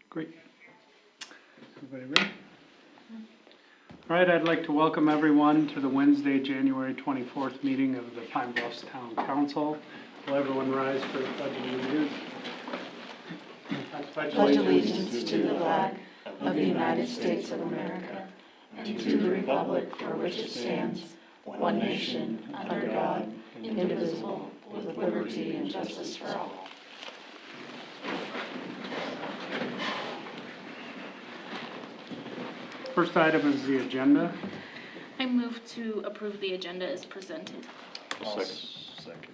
Great. Everybody ready? All right, I'd like to welcome everyone to the Wednesday, January 24th meeting of the Pine Bluffs Town Council. Will everyone rise for the Pledge of Allegiance? Pledge allegiance to the flag of the United States of America and to the republic for which it stands, one nation, under God, indivisible, with liberty and justice for all. First item is the agenda. I move to approve the agenda as presented. Second.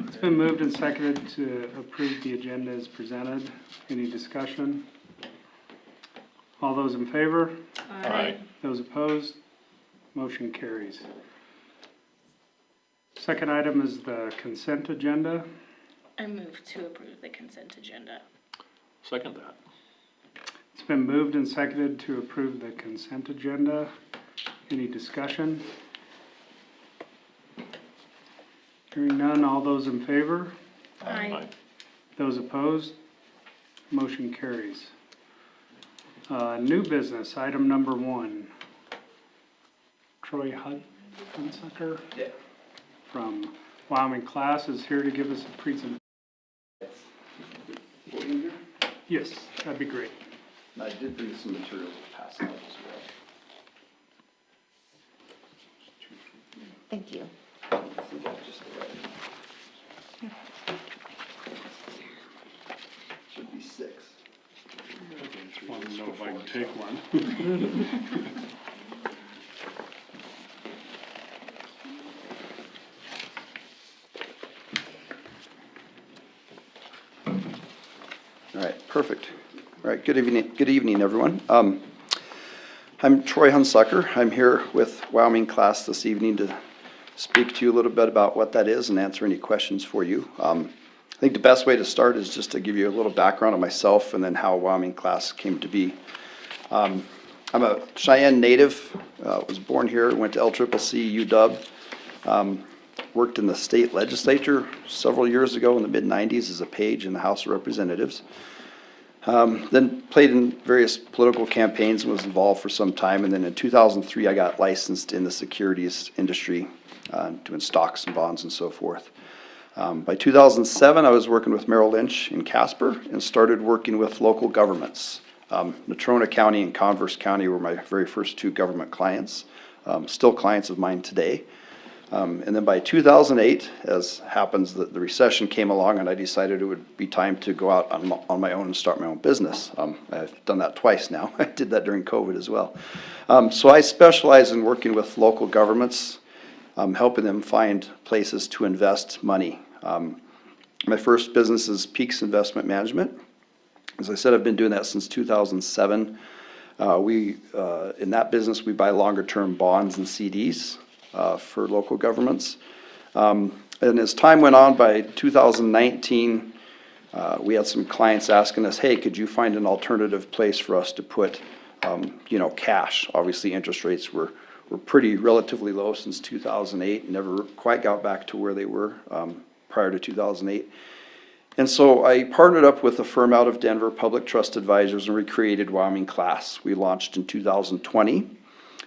It's been moved and seconded to approve the agenda as presented. Any discussion? All those in favor? Aye. Those opposed? Motion carries. Second item is the consent agenda. I move to approve the consent agenda. Second that. It's been moved and seconded to approve the consent agenda. Any discussion? Hearing none, all those in favor? Aye. Those opposed? Motion carries. New business, item number 1. Troy Hunsucker from Wyoming Class is here to give us a presentation. Yes, that'd be great. I did bring some materials to pass out as well. Thank you. Should be 6. Want to know if I can take one. All right, perfect. All right, good evening, everyone. I'm Troy Hunsucker. I'm here with Wyoming Class this evening to speak to you a little bit about what that is and answer any questions for you. I think the best way to start is just to give you a little background on myself and then how Wyoming Class came to be. I'm a Cheyenne native, was born here, went to LCCC, UW, worked in the state legislature several years ago in the mid-90s as a page in the House of Representatives. Then played in various political campaigns and was involved for some time. And then in 2003, I got licensed in the securities industry, doing stocks and bonds and so forth. By 2007, I was working with Merrill Lynch in Casper and started working with local governments. Natrona County and Converse County were my very first 2 government clients, still clients of mine today. And then by 2008, as happens, the recession came along and I decided it would be time to go out on my own and start my own business. I've done that twice now. I did that during COVID as well. So I specialize in working with local governments, helping them find places to invest money. My first business is Peaks Investment Management. As I said, I've been doing that since 2007. In that business, we buy longer term bonds and CDs. For local governments. And as time went on, by 2019, we had some clients asking us, hey, could you find an alternative place for us to put, cash? Obviously, interest rates were pretty relatively low since 2008, never quite got back to where they were prior to 2008. And so I partnered up with a firm out of Denver, Public Trust Advisors, and we created Wyoming Class. We launched in 2020.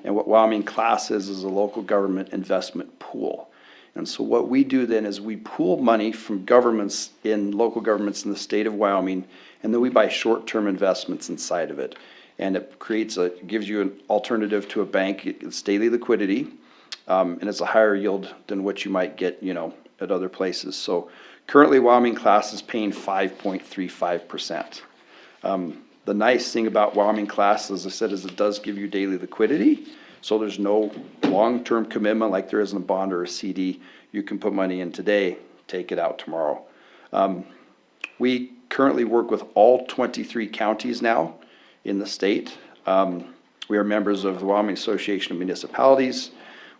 And what Wyoming Class is a local government investment pool. And so what we do then is we pool money from local governments in the state of Wyoming, and then we buy short-term investments inside of it. And it gives you an alternative to a bank. It's daily liquidity, and it's a higher yield than what you might get, at other places. So currently Wyoming Class is paying 5.35%. The nice thing about Wyoming Class, as I said, is it does give you daily liquidity. So there's no long-term commitment like there is in a bond or a CD. You can put money in today, take it out tomorrow. We currently work with all 23 counties now in the state. We are members of the Wyoming Association of Municipalities.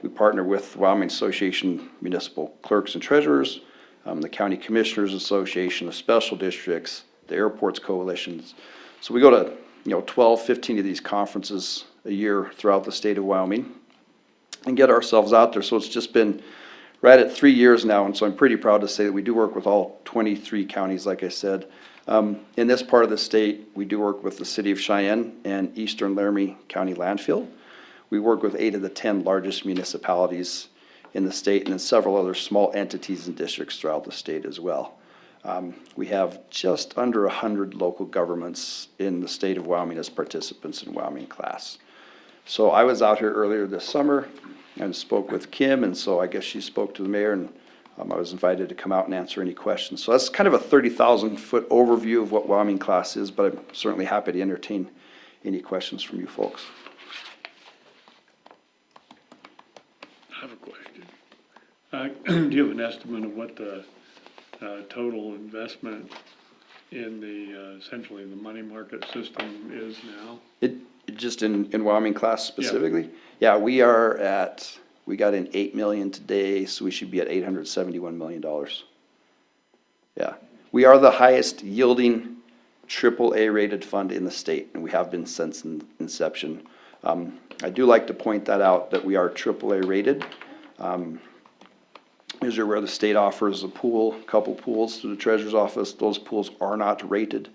We partner with the Wyoming Association of Municipal Clerks and Treasurers, the County Commissioners Association, the Special Districts, the Airports Coalitions. So we go to 12, 15 of these conferences a year throughout the state of Wyoming and get ourselves out there. So it's just been right at 3 years now, and so I'm pretty proud to say that we do work with all 23 counties, like I said. In this part of the state, we do work with the City of Cheyenne and Eastern Laramie County Landfill. We work with 8 of the 10 largest municipalities in the state, and then several other small entities and districts throughout the state as well. We have just under 100 local governments in the state of Wyoming as participants in Wyoming class. So I was out here earlier this summer and spoke with Kim, and so I guess she spoke to the mayor, and I was invited to come out and answer any questions. So that's kind of a 30,000-foot overview of what Wyoming class is, but I'm certainly happy to entertain any questions from you folks. I have a question. Do you have an estimate of what the total investment in the, essentially the money market system is now? It just in Wyoming class specifically? Yeah, we got in 8 million today, so we should be at $871 million. Yeah, we are the highest yielding AAA rated fund in the state, and we have been since inception. I do like to point that out, that we are AAA rated. As you're aware, the state offers a couple pools through the treasurer's office. Those pools are not rated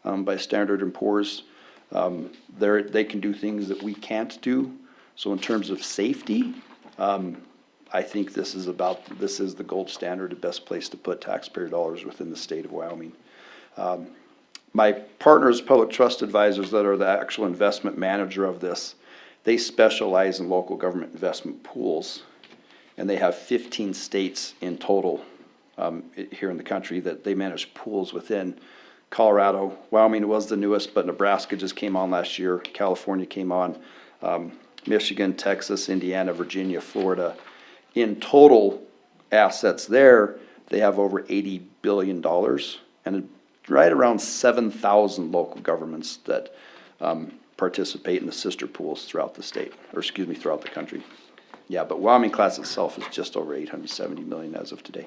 by Standard & Poor's. They can do things that we can't do. So in terms of safety, I think this is the gold standard, the best place to put taxpayer dollars within the state of Wyoming. My partners, public trust advisors that are the actual investment manager of this, they specialize in local government investment pools. And they have 15 states in total here in the country that they manage pools within. Colorado, Wyoming was the newest, but Nebraska just came on last year. California came on. Michigan, Texas, Indiana, Virginia, Florida. In total assets there, they have over $80 billion and right around 7,000 local governments that participate in the sister pools throughout the state, or excuse me, throughout the country. Yeah, but Wyoming class itself is just over 870 million as of today.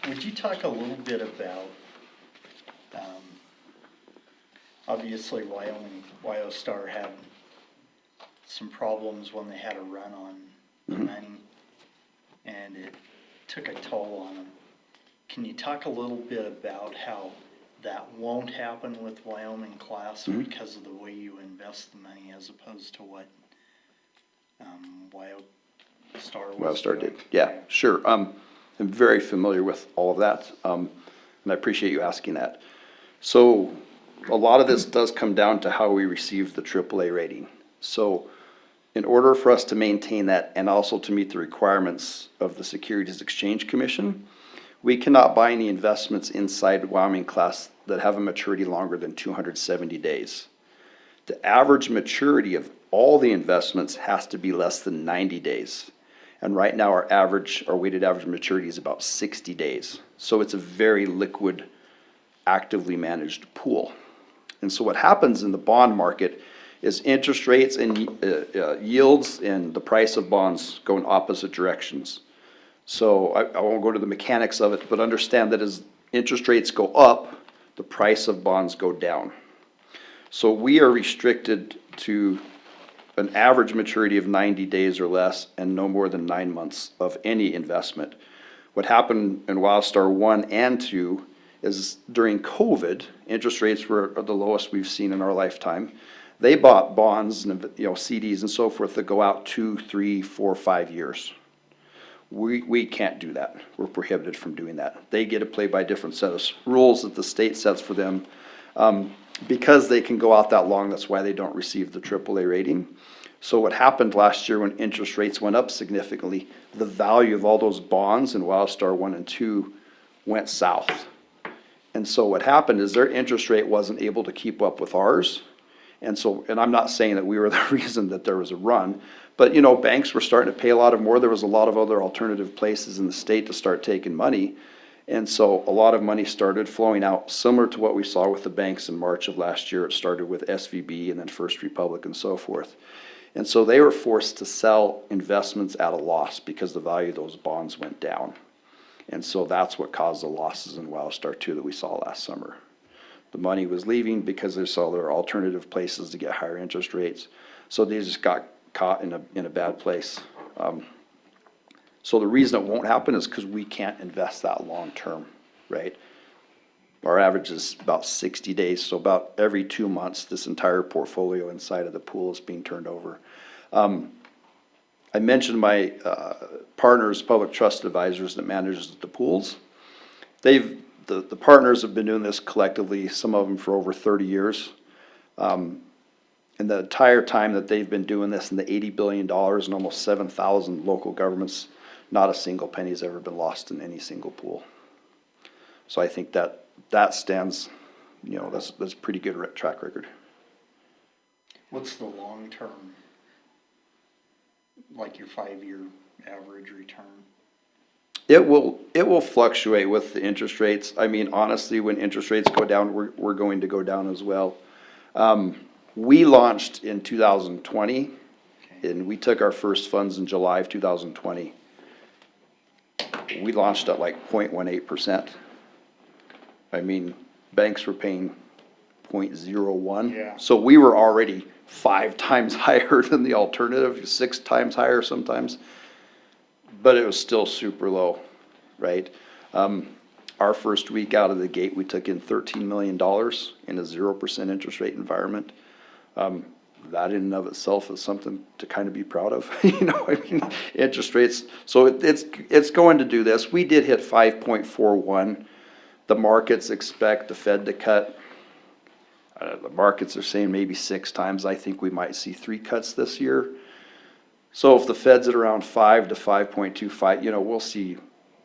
Would you talk a little bit about, obviously WyoStar had some problems when they had a run on the money, and it took a toll on them. Can you talk a little bit about how that won't happen with Wyoming class because of the way you invest the money as opposed to what WyoStar did. Yeah, sure. I'm very familiar with all of that, and I appreciate you asking that. So a lot of this does come down to how we receive the AAA rating. So in order for us to maintain that and also to meet the requirements of the Securities Exchange Commission, we cannot buy any investments inside Wyoming class that have a maturity longer than 270 days. The average maturity of all the investments has to be less than 90 days. And right now our weighted average maturity is about 60 days. So it's a very liquid, actively managed pool. And so what happens in the bond market is interest rates and yields and the price of bonds go in opposite directions. So I won't go to the mechanics of it, but understand that as interest rates go up, the price of bonds go down. So we are restricted to an average maturity of 90 days or less and no more than 9 months of any investment. What happened in WildStar 1 and 2 is during COVID, interest rates were the lowest we've seen in our lifetime. They bought bonds and CDs and so forth that go out 2, 3, 4, 5 years. We can't do that. We're prohibited from doing that. They get to play by a different set of rules that the state sets for them. Because they can go out that long, that's why they don't receive the AAA rating. So what happened last year when interest rates went up significantly, the value of all those bonds in WildStar 1 and 2 went south. And so what happened is their interest rate wasn't able to keep up with ours. And I'm not saying that we were the reason that there was a run, but banks were starting to pay a lot more. There was a lot of other alternative places in the state to start taking money. And so a lot of money started flowing out, similar to what we saw with the banks in March of last year. It started with SVB and then First Republic and so forth. And so they were forced to sell investments at a loss because the value of those bonds went down. And so that's what caused the losses in WildStar 2 that we saw last summer. The money was leaving because they saw there were alternative places to get higher interest rates. So they just got caught in a bad place. So the reason it won't happen is because we can't invest that long-term, right? Our average is about 60 days, so about every 2 months, this entire portfolio inside of the pool is being turned over. I mentioned my partners, public trust advisors that manages the pools. The partners have been doing this collectively, some of them for over 30 years. And the entire time that they've been doing this, and the $80 billion and almost 7,000 local governments, not a single penny has ever been lost in any single pool. So I think that stands, that's a pretty good track record. What's the long-term, like your 5-year average return? It will fluctuate with the interest rates. I mean, honestly, when interest rates go down, we're going to go down as well. We launched in 2020, and we took our first funds in July of 2020. We launched at like 0.18%. I mean, banks were paying 0.01. Yeah. So we were already 5 times higher than the alternative, 6 times higher sometimes. But it was still super low, right? Our first week out of the gate, we took in $13 million in a 0% interest rate environment. That in and of itself is something to kind of be proud of. I mean, interest rates. So it's going to do this. We did hit 5.41. The markets expect the Fed to cut. The markets are saying maybe 6 times. I think we might see 3 cuts this year. So if the Fed's at around 5 to 5.25, we'll see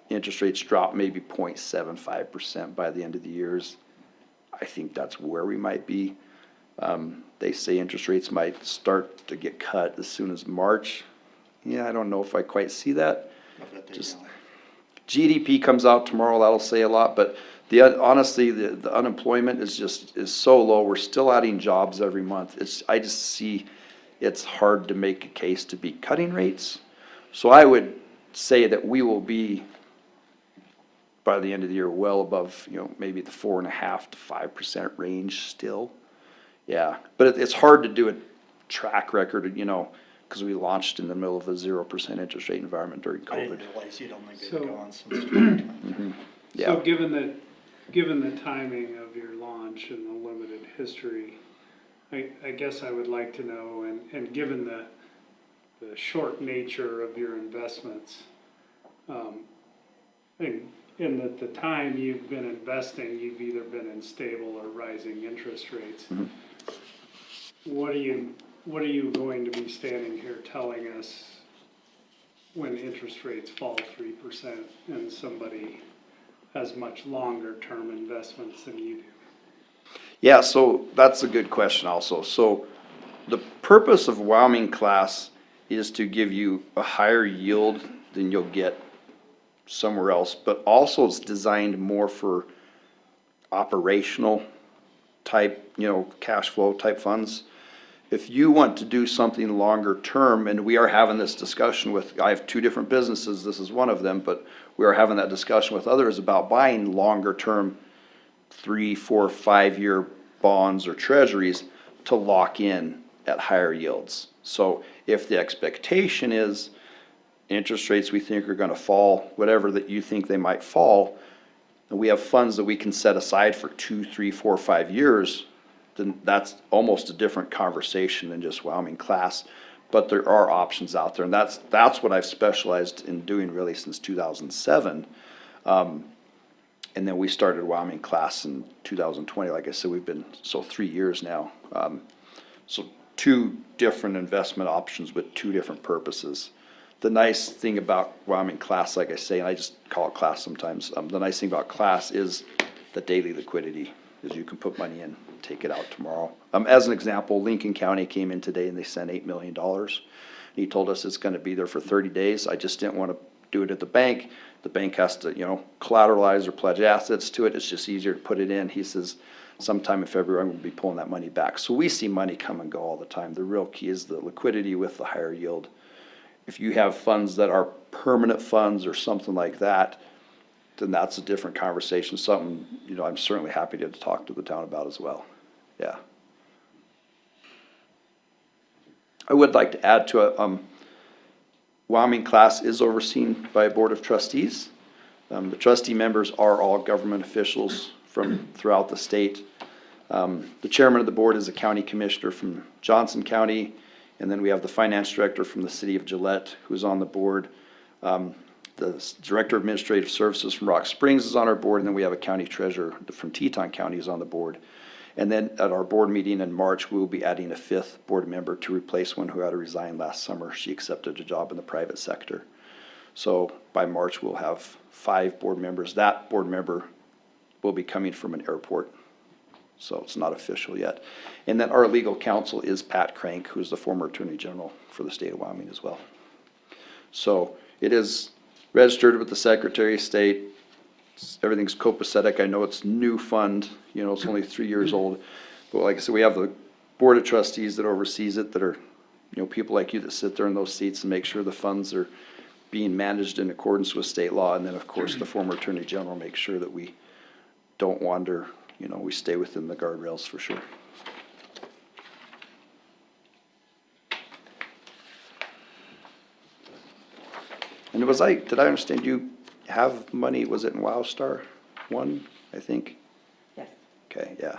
interest rates drop maybe 0.75% by the end of the years. I think that's where we might be. They say interest rates might start to get cut as soon as March. Yeah, I don't know if I quite see that. I bet they Just don't. GDP comes out tomorrow, that'll say a lot, but honestly, the unemployment is so low. We're still adding jobs every month. I just see it's hard to make a case to be cutting rates. So I would say that we will be, by the end of the year, well above, maybe the 4.5% to 5% range still. Yeah, but it's hard to do a track record, because we launched in the middle of a 0% interest rate environment during I COVID. didn't realize you'd only been So- going since 2020. Yeah. So given the timing of your launch and the limited history, I guess I would like to know, and given the short nature of your investments, and at the time you've been investing, you've either been in stable or rising interest rates. What are you going to be standing here telling us when interest rates fall 3% and somebody has much longer term investments than you do? Yeah, so that's a good question also. So the purpose of Wyoming class is to give you a higher yield than you'll get somewhere else, but also it's designed more for operational type, cash flow type funds. If you want to do something longer term, and we are having this discussion I have 2 different businesses, this is one of them, but we are having that discussion with others about buying longer term 3, 4, 5-year bonds or treasuries to lock in at higher yields. So if the expectation is interest rates we think are going to fall, whatever that you think they might fall, and we have funds that we can set aside for 2, 3, 4, 5 years, then that's almost a different conversation than just Wyoming class. But there are options out there, and that's what I've specialized in doing really since 2007. And then we started Wyoming class in 2020. Like I said, we've been 3 years now. So 2 different investment options with 2 different purposes. The nice thing about Wyoming class, like I say, and I just call it class sometimes, the nice thing about class is the daily liquidity, is you can put money in, take it out tomorrow. As an example, Lincoln County came in today and they sent $8 million. He told us it's gonna be there for 30 days. I just didn't wanna do it at the bank. The bank has to, collateralize or pledge assets to it. It's just easier to put it in. He says, sometime in February, I'm gonna be pulling that money back. So we see money come and go all the time. The real key is the liquidity with the higher yield. If you have funds that are permanent funds or something like that, then that's a different conversation, something, I'm certainly happy to talk to the town about as well. Yeah. I would like to add to it, Wyoming class is overseen by a board of trustees. The trustee members are all government officials from throughout the state. The chairman of the board is a county commissioner from Johnson County, and then we have the finance director from the city of Gillette, who's on the board. The director of administrative services from Rock Springs is on our board, and then we have a county treasurer from Teton County is on the board. And then at our board meeting in March, we will be adding a 5th board member to replace one who had to resign last summer. She accepted a job in the private sector. So by March, we'll have 5 board members. That board member will be coming from an airport, so it's not official yet. And then our legal counsel is Pat Crank, who's the former Attorney General for the state of Wyoming as well. So it is registered with the Secretary of State. Everything's copacetic. I know it's new fund, you know, it's only 3 years old. But like I said, we have the board of trustees that oversees it, that are, you know, people like you that sit there in those seats and make sure the funds are being managed in accordance with state law. And then, of course, the former Attorney General makes sure that we don't wander, you know, we stay within the guardrails for sure. And did I understand you have money, was it in WildStar 1, I think? Yes. Okay, yeah.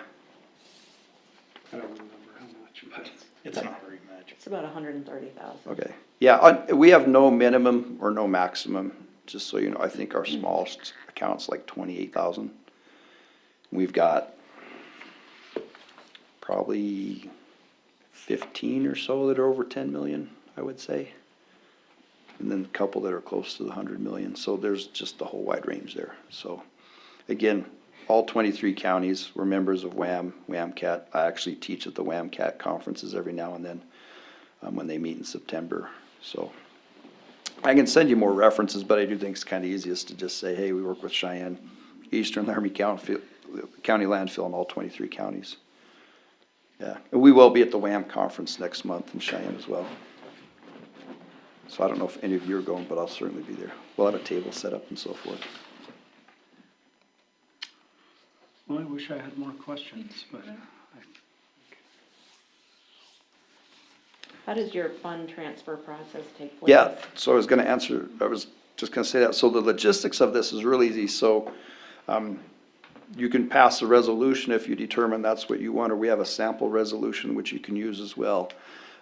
I don't remember how much, but. It's not very much. It's about 130,000. Okay. Yeah, we have no minimum or no maximum, just so you know. I think our smallest account's like 28,000. We've got probably 15 or so that are over 10 million, I would say. And then a couple that are close to the 100 million. So there's just a whole wide range there. So again, all 23 counties were members of WAMCAT. I actually teach at the WAMCAT conferences every now and then when they meet in September. So I can send you more references, but I do think it's kind of easiest to just say, hey, we work with Cheyenne, Eastern Laramie County landfill in all 23 counties. Yeah, and we will be at the WAM conference next month in Cheyenne as well. So I don't know if any of you are going, but I'll certainly be there. We'll have a table set up and so forth. Well, I wish I had more questions, but How does your fund transfer process take place? Yeah, so I was just gonna say that. So the logistics of this is really easy. So you can pass a resolution if you determine that's what you want, or we have a sample resolution which you can use as well.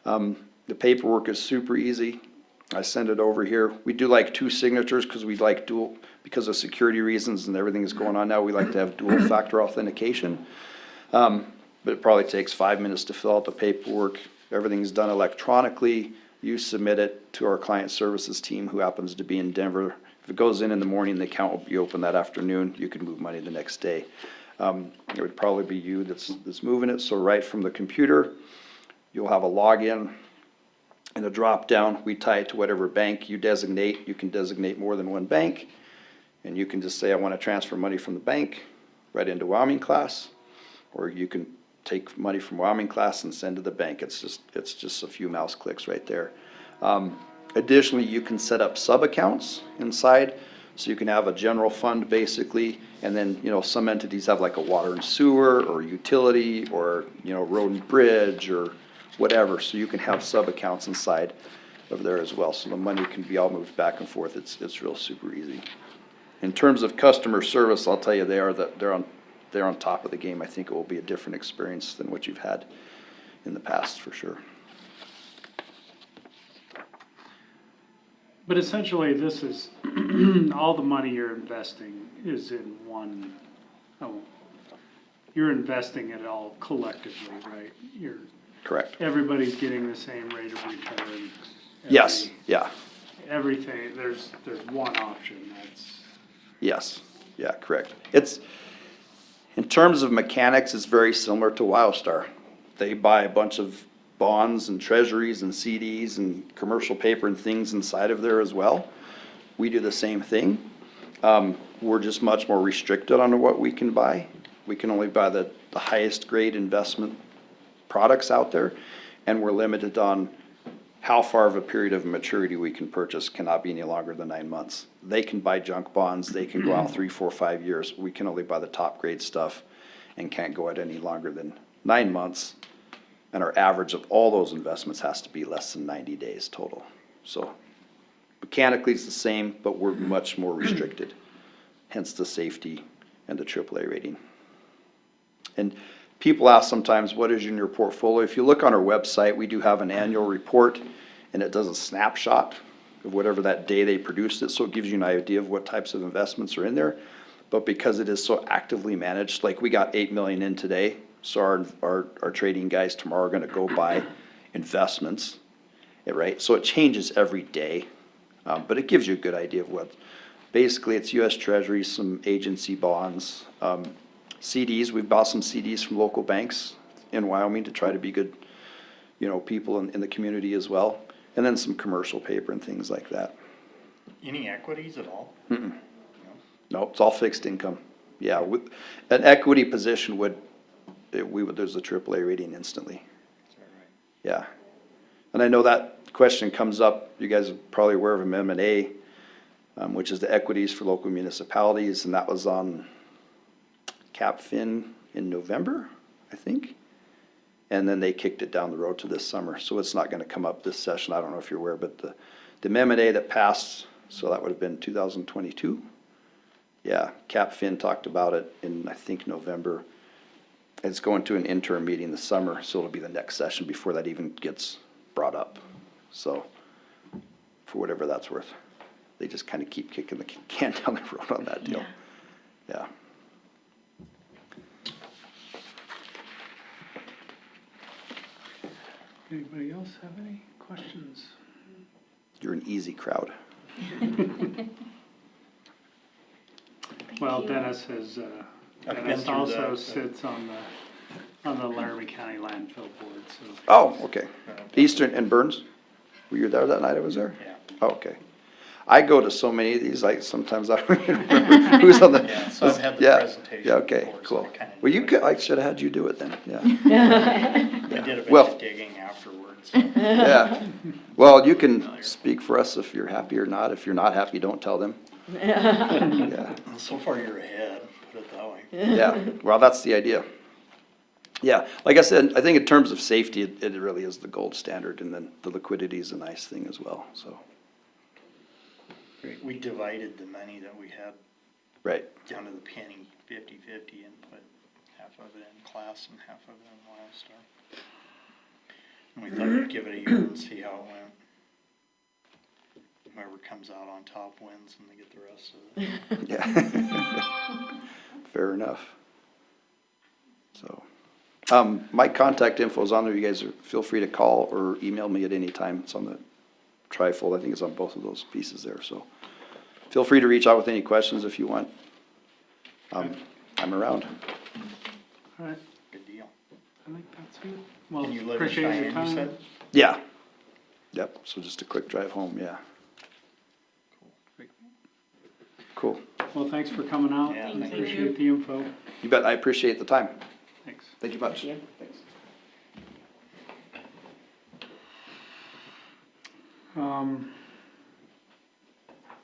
The paperwork is super easy. I send it over here. We do like 2 signatures because we like dual, because of security reasons and everything that's going on now, we like to have dual factor authentication. But it probably takes 5 minutes to fill out the paperwork. Everything's done electronically. You submit it to our client services team, who happens to be in Denver. If it goes in the morning, the account will be open that afternoon. You can move money the next day. It would probably be you that's moving it. So right from the computer, you'll have a login and a drop down. We tie it to whatever bank you designate. You can designate more than one bank, and you can just say, I want to transfer money from the bank right into Wyoming class, or you can take money from Wyoming class and send to the bank. It's just a few mouse clicks right there. Additionally, you can set up sub-accounts inside, so you can have a general fund basically, and then, you know, some entities have like a water and sewer, or utility, or, you know, road and bridge, or whatever, so you can have sub-accounts inside of there as well, so the money can be all moved back and forth. It's real super easy. In terms of customer service, I'll tell you, they're on top of the game. I think it will be a different experience than what you've had in the past, for sure. But essentially, this is, all the money you're investing is in one, you're investing it all collectively, right? Correct. Everybody's getting the same rate of return. Yes, yeah, Everything, there's one option, that's, yes, yeah, correct. In terms of mechanics, it's very similar to WildStar. They buy a bunch of bonds and treasuries and CDs and commercial paper and things inside of there as well. We do the same thing. We're just much more restricted on what we can buy. We can only buy the highest grade investment products out there, and we're limited on how far of a period of maturity we can purchase. Cannot be any longer than 9 months. They can buy junk bonds, they can go out 3, 4, 5 years. We can only buy the top grade stuff and can't go out any longer than 9 months. And our average of all those investments has to be less than 90 days total. So Mechanically, it's the same, but we're much more restricted, hence the safety and the AAA rating. And people ask sometimes, what is in your portfolio? If you look on our website, we do have an annual report, and it does a snapshot of whatever that day they produced it, so it gives you an idea of what types of investments are in there. But because it is so actively managed, like we got 8 million in today, so our trading guys tomorrow are gonna go buy investments, right? So it changes every day, but it gives you a good idea of what, basically it's US Treasuries, some agency bonds, CDs, we've bought some CDs from local banks in Wyoming to try to be good, people in the community as well. And then some commercial paper and things like that. Any equities at all? No, it's all fixed income. Yeah, an equity position there's a AAA rating instantly. Is that right? Yeah. And I know that question comes up, you guys are probably aware of M&A, which is the equities for local municipalities, and that was on CapFin in November, I think. And then they kicked it down the road to this summer, so it's not gonna come up this session, I don't know if you're aware, but the M&A that passed, so that would have been 2022. Yeah, CapFin talked about it in, I think, November. It's going to an interim meeting this summer, so it'll be the next session before that even gets brought up. So, for whatever that's worth, they just kind of keep kicking the can down the road on that deal. Yeah. Anybody else have any questions? You're an easy crowd. Well, Dennis has, I've been Dennis through also that, but- sits on the Laramie County Landfill Board, so. Oh, okay. Eastern and Burns? Were you there that night I was there? Yeah. Oh, okay. I go to so many of these, like, sometimes I don't even remember who's on the. Yeah, so I've had the Yeah, presentation yeah, okay, before, so cool. I kinda Well, knew it. I should have had you do it then, yeah. I did a bunch Well- of digging afterwards. Yeah. Well, you can speak for us if you're happy or not. If you're not happy, don't tell them. Yeah. So far you're ahead, put it that way. Yeah, well, that's the idea. Yeah, like I said, I think in terms of safety, it really is the gold standard, and then the liquidity is a nice thing as well, so. We divided the money that we had Right, down to the penny, 50-50, and put half of it in class and half of it in Wildstar. And we thought we'd give it a year and see how it went. Whoever comes out on top wins and they get the rest of it. yeah. Fair enough. So, my contact info is on there. You guys feel free to call or email me at any time. It's on the trifold. I think it's on both of those pieces there, so. Feel free to reach out with any questions if you want. I'm around. All right, Good deal. I think that's it. Well, And you live in appreciate your Cheyenne, you time. said? Yeah. Yep, so just a quick drive home, yeah. Cool. Well, thanks for coming out. Yeah, and thank you. appreciate the info. You bet, I appreciate the time. Thanks. Thank you much. Thanks.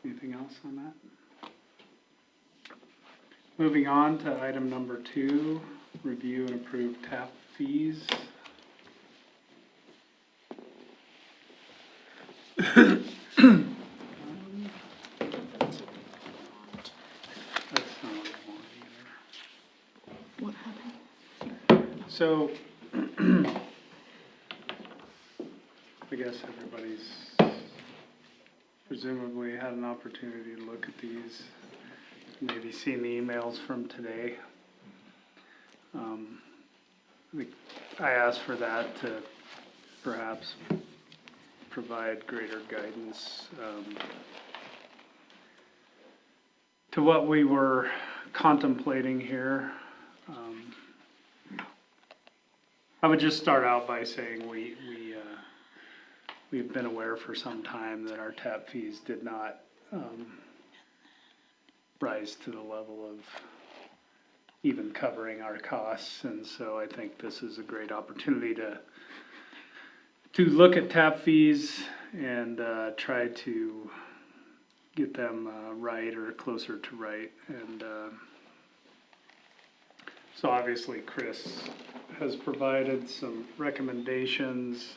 Anything else on that? Moving on to item number 2, review and approve tap fees. That's not what I want either. What happened? So, I guess everybody's presumably had an opportunity to look at these, maybe seen the emails from today. I asked for that to perhaps provide greater guidance to what we were contemplating here. I would just start out by saying we've been aware for some time that our tap fees did not rise to the level of even covering our costs, and so I think this is a great opportunity to look at tap fees and try to get them right or closer to right. And so obviously Chris has provided some recommendations,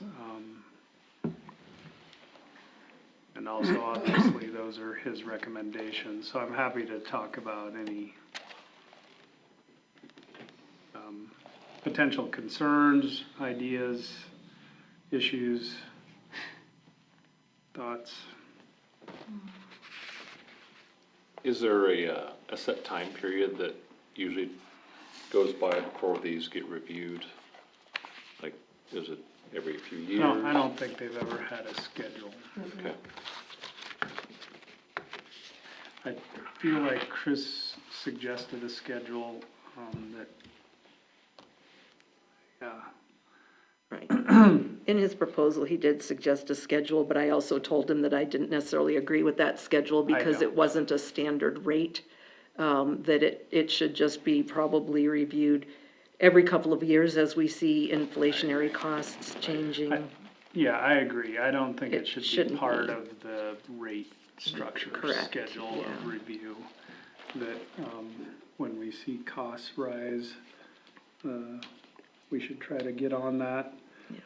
and And also, obviously, those are his recommendations, so I'm happy to talk about any potential concerns, ideas, issues, thoughts. Is there a set time period that usually goes by before these get reviewed? Like, is it every few years? No, I don't think they've ever had a schedule. Okay, I feel like Chris suggested a schedule, that, yeah, Right. In his proposal, he did suggest a schedule, but I also told him that I didn't necessarily agree with that schedule because it don't. wasn't a standard rate. That it should just be probably reviewed every couple of years as we see inflationary costs changing. yeah, I agree. I don't think It it should be shouldn't part be. of the rate structure Correct, schedule of yeah. review. That, when we see costs rise, we should try to get on that. Yeah.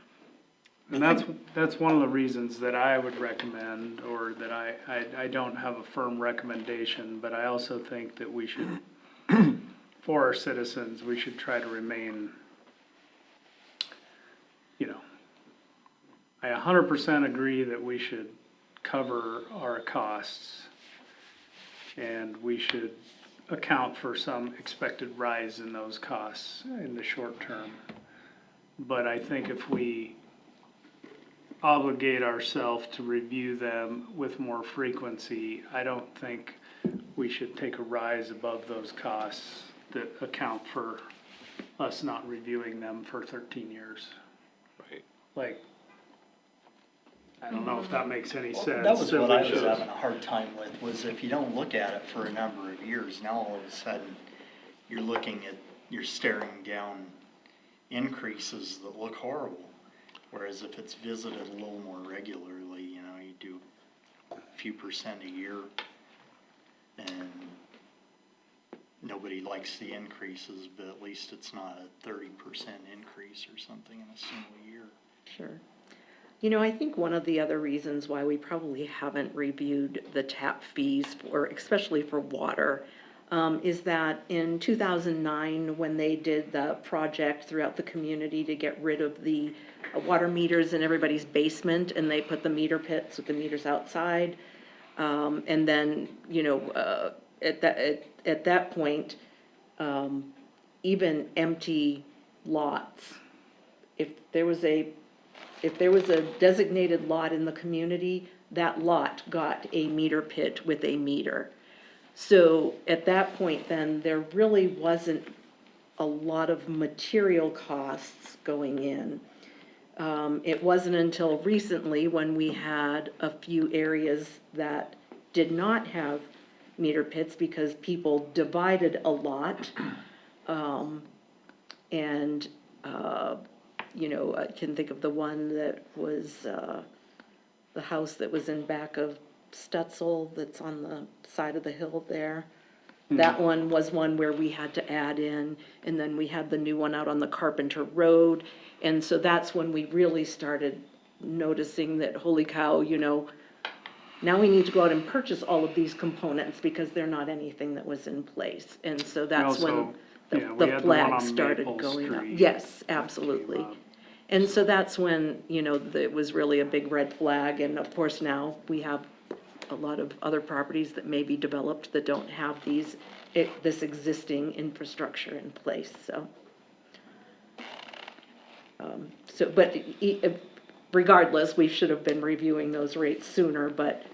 And that's one of the reasons that I would recommend, or that I don't have a firm recommendation, but I also think that we should, for our citizens, we should try to remain, you know, I 100% agree that we should cover our costs, and we should account for some expected rise in those costs in the short term. But I think if we obligate ourselves to review them with more frequency, I don't think we should take a rise above those costs that account for us not reviewing them for 13 years. right. Like, I don't know if that makes any sense. That was what I was Simply just- having a hard time with, was if you don't look at it for a number of years, now all of a sudden, you're staring down increases that look horrible. Whereas if it's visited a little more regularly, you know, you do a few percent a year, and nobody likes the increases, but at least it's not a 30% increase or something in a single year. Sure. You know, I think one of the other reasons why we probably haven't reviewed the tap fees for, especially for water, is that in 2009, when they did the project throughout the community to get rid of the water meters in everybody's basement, and they put the meter pits with the meters outside, and then, you know, at that point, even empty lots, if there was a designated lot in the community, that lot got a meter pit with a meter. So at that point then, there really wasn't a lot of material costs going in. It wasn't until recently when we had a few areas that did not have meter pits because people divided a lot. You know, I can think of the one that was, the house that was in back of Stutzel, that's on the side of the hill there. That one was one where we had to add in, and then we had the new one out on the Carpenter Road. And so that's when we really started noticing that, holy cow, you know, now we need to go out and purchase all of these components because they're not anything that was in place. And so that's when Also, yeah, we the had the one flag on started Maple going up. Street Yes, that came absolutely. up. And so that's when, you know, it was really a big red flag, and of course now we have a lot of other properties that may be developed that don't have this existing infrastructure in place, so. But regardless, we should have been reviewing those rates sooner, but,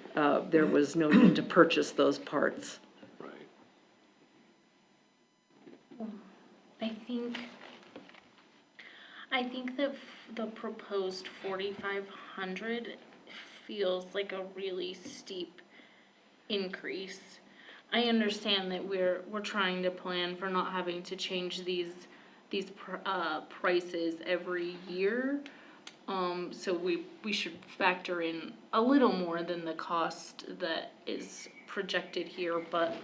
there was no need to purchase those parts. Right. I think that the proposed 4,500 feels like a really steep increase. I understand that we're trying to plan for not having to change these prices every year. So we should factor in a little more than the cost that is projected here, but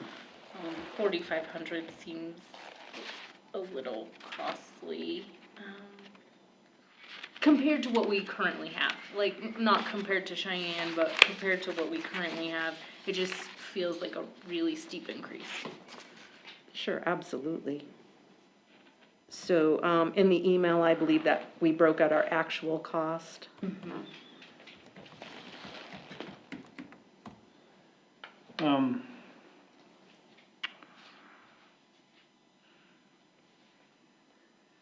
4,500 seems a little costly. compared to what we currently have, like, not compared to Cheyenne, but compared to what we currently have, it just feels like a really steep increase. Sure, absolutely. So, in the email, I believe that we broke out our actual cost.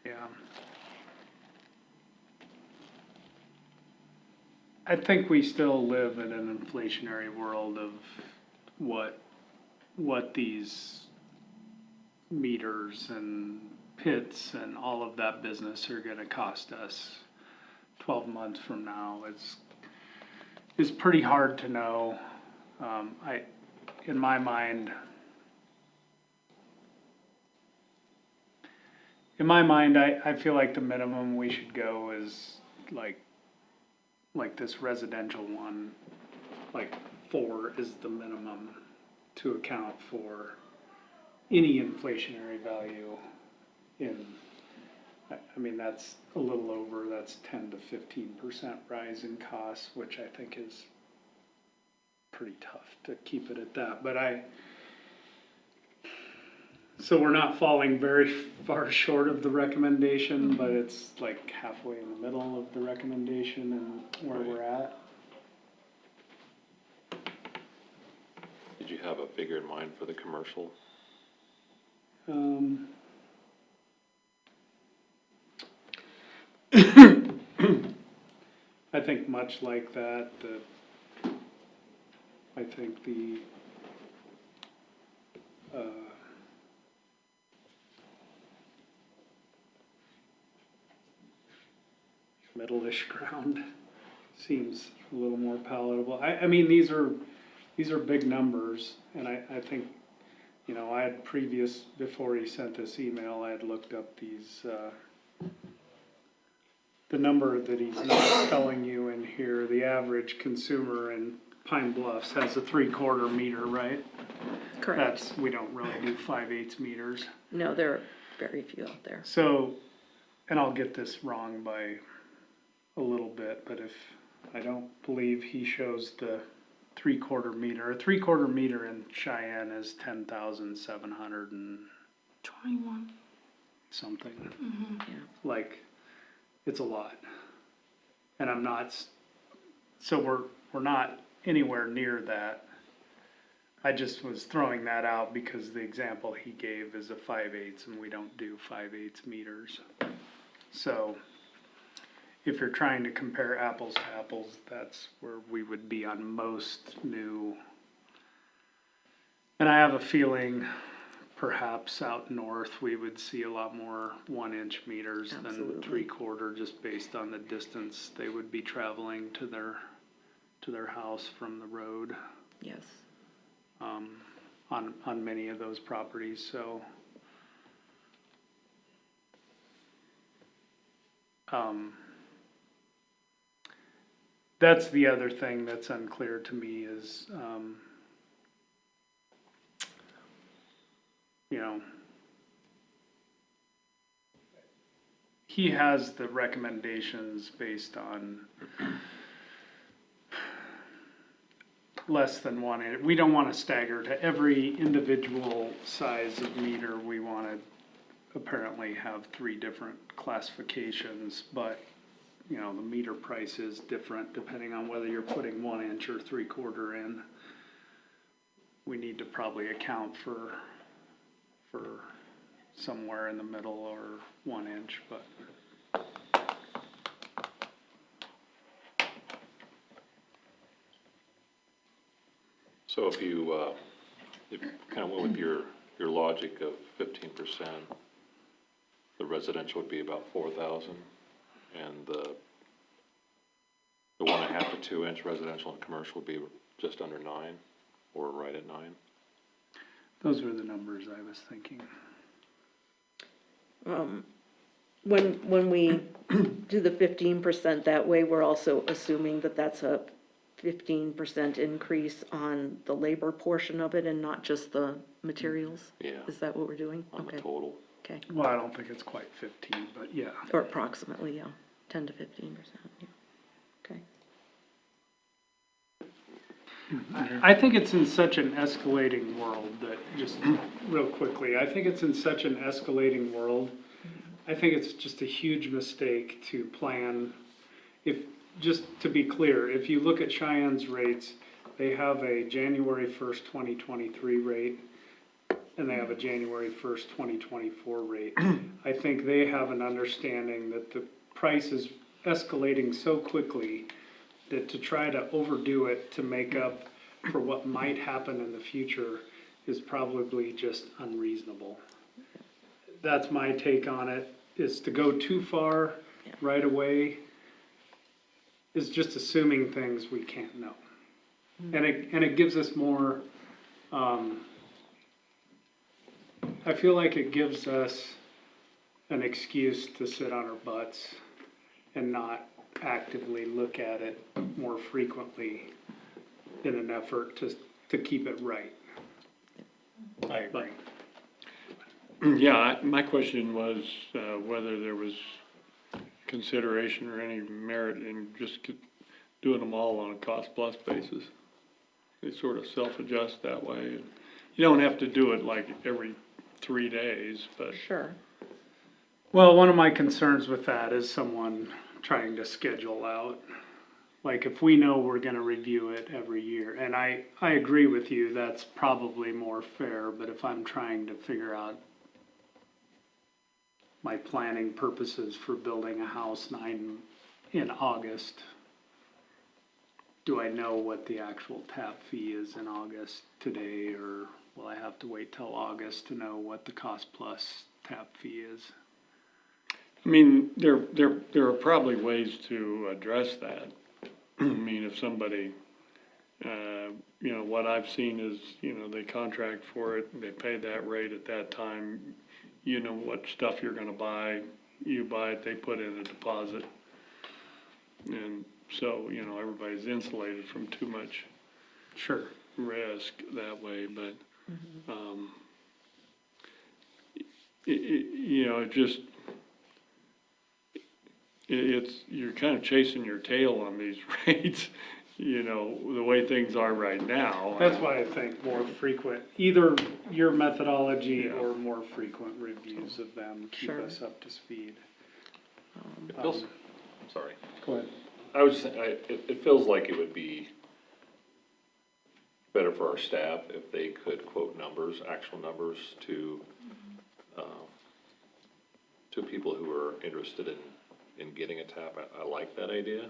Yeah. I think we still live in an inflationary world of what these meters and pits and all of that business are gonna cost us 12 months from now. It's pretty hard to know. In my mind, I feel like the minimum we should go is like this residential one, like 4 is the minimum to account for any inflationary value in, I mean, that's a little over, that's 10 to 15% rise in costs, which I think is pretty tough to keep it at that, but so we're not falling very far short of the recommendation, but it's like halfway in the middle of the recommendation and where we're at. Did you have a figure in mind for the commercial? I think much like that, I think the middle-ish ground seems a little more palatable. I mean, these are big numbers, and I think, you know, I had before he sent this email, I had looked up these, the number that he's not telling you in here, the average consumer in Pine Bluffs has a 3/4 meter, right? Correct. We don't really do 5/8 meters. No, there are very few out there. So, and I'll get this wrong by a little bit, but if, I don't believe he shows the 3/4 meter. A 3/4 meter in Cheyenne is 10,700 and 21. something. Yeah. Like, it's a lot. And I'm not, so we're not anywhere near that. I just was throwing that out because the example he gave is a 5/8 and we don't do 5/8 meters. So if you're trying to compare apples to apples, that's where we would be on most new. And I have a feeling perhaps out north, we would see a lot more 1-inch meters than Absolutely. 3/4, just based on the distance they would be traveling to their house from the road, Yes. on many of those properties, so. That's the other thing that's unclear to me is, you know, he has the recommendations based on less than 1 inch. We don't want to stagger to every individual size of meter. We want to apparently have 3 different classifications, but you know, the meter price is different depending on whether you're putting 1 inch or 3/4 in. We need to probably account for somewhere in the middle or 1 inch, but. So if you kind of went with your logic of 15%, the residential would be about 4,000, and the 1.5 to 2 inch residential and commercial would be just under 9, or right at 9. Those were the numbers I was thinking. When we do the 15% that way, we're also assuming that that's a 15% increase on the labor portion of it and not just the materials? Yeah. Is that what we're doing? On the Okay. total. Okay, Well, I don't think it's quite 15, but yeah. or approximately, yeah. 10 to 15%, yeah. Okay. I think it's in such an escalating world that, just real quickly, I think it's in such an escalating world. I think it's just a huge mistake to plan. Just to be clear, if you look at Cheyenne's rates, they have a January 1st, 2023 rate, and they have a January 1st, 2024 rate. I think they have an understanding that the price is escalating so quickly that to try to overdo it to make up for what might happen in the future is probably just unreasonable. That's my take on it, is to go too far right away is just assuming things we can't know. And it gives us more, I feel like it gives us an excuse to sit on our butts and not actively look at it more frequently in an effort to keep it right. I agree. Yeah, my question was whether there was consideration or any merit in just doing them all on a cost-plus basis. They sort of self-adjust that way. And you don't have to do it like every 3 days, but. Sure. Well, one of my concerns with that is someone trying to schedule out. Like, if we know we're gonna review it every year, and I agree with you, that's probably more fair, but if I'm trying to figure out my planning purposes for building a house in August, do I know what the actual tap fee is in August today, or will I have to wait till August to know what the cost plus tap fee is? I mean, there are probably ways to address that. I mean, if somebody, you know, what I've seen is, you know, they contract for it, they pay that rate at that time, you know what stuff you're gonna buy, you buy it, they put in a deposit. And so, you know, everybody's insulated from too much Sure. risk that way, but, you know, it just, it's, you're kind of chasing your tail on these rates, you know, the way things are right now. That's why I think more frequent, either your methodology or more frequent reviews of them keep Sure. us up to speed. It feels, sorry. Go ahead. I was just saying, it feels like it would be better for our staff if they could quote numbers, actual numbers to people who are interested in getting a tap. I like that idea.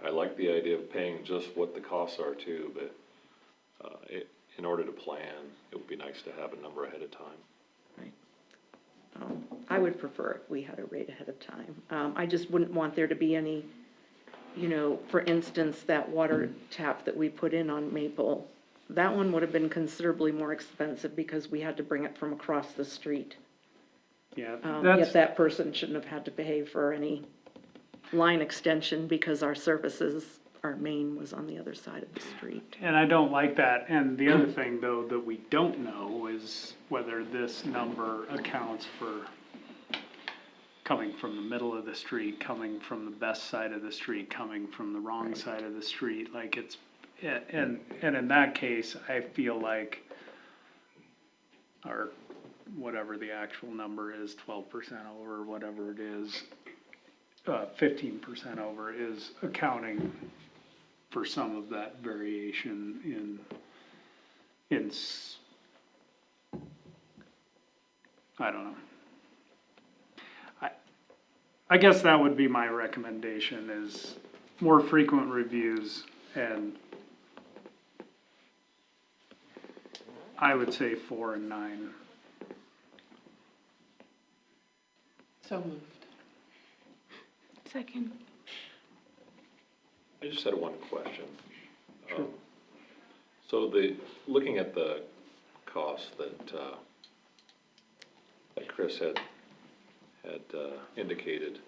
I like the idea of paying just what the costs are too, but in order to plan, it would be nice to have a number ahead of time. Right. I would prefer if we had a rate ahead of time. I just wouldn't want there to be any, you know, for instance, that water tap that we put in on Maple, that one would have been considerably more expensive because we had to bring it from across the street. Yeah, Yet that person shouldn't have had to pay for any line extension because our services, our main was on the other side of the street. and I don't like that. And the other thing, though, that we don't know is whether this number accounts for coming from the middle of the street, coming from the best side of the street, coming from the wrong side of the street. Like, it's, and in that case, I feel like our, whatever the actual number is, 12% over, whatever it is, 15% over is accounting for some of that variation I don't know. I guess that would be my recommendation, is more frequent reviews, and I would say 4 and 9. So moved. Second. I just had one question. Sure. So looking at the costs that Chris had indicated,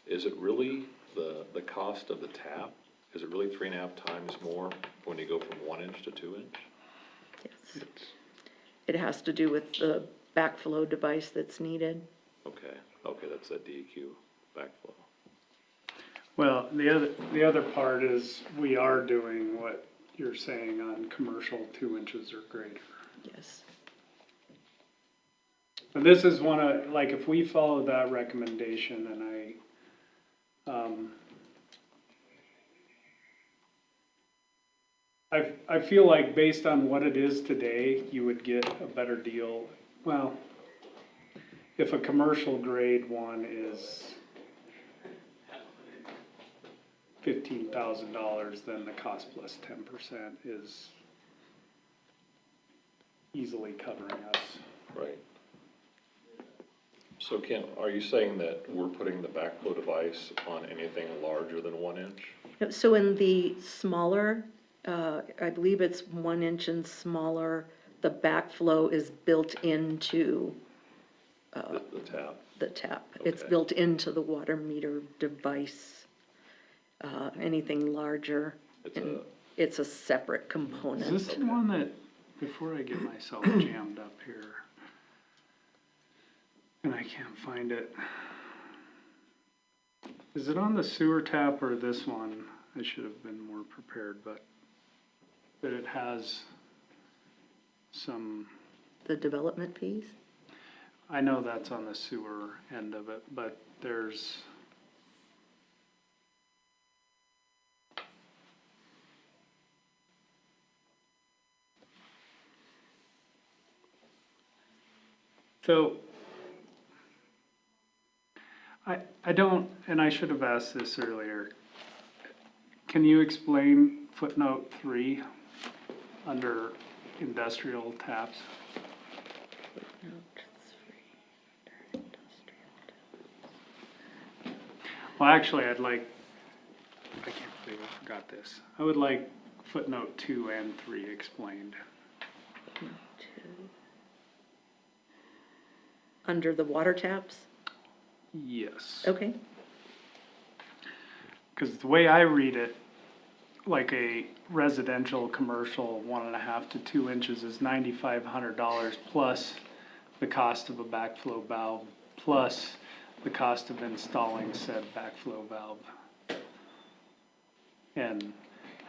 is it really the cost of the tap? Is it really 3.5 times more when you go from 1 inch to 2 inch? Yes. It has to do with the backflow device that's needed. Okay, that's that DEQ backflow. Well, the other part is we are doing what you're saying on commercial 2 inches or greater. Yes. And this is one of, like, if we follow that recommendation, and I feel like based on what it is today, you would get a better deal. Well, if a commercial grade one is $15,000, then the cost plus 10% is easily covering us. Right. So Ken, are you saying that we're putting the backflow device on anything larger than 1 inch? So in the smaller, I believe it's 1 inch and smaller, the backflow is built into The tap? the tap. It's Okay. built into the water meter device. Anything larger, and it's a separate Is component. this the one that, before I get myself jammed up here, and I can't find it, is it on the sewer tap or this one? I should have been more prepared, but it has some, The development piece? I know that's on the sewer end of it, but there's, so, I don't, and I should have asked this earlier. Can you explain footnote 3 under industrial taps? Well, actually, I can't believe I forgot this. I would like footnote 2 and 3 explained. Under the water taps? Yes. Okay. Because the way I read it, like a residential, commercial, 1.5 to 2 inches is $9,500 plus the cost of a backflow valve, plus the cost of installing said backflow valve. And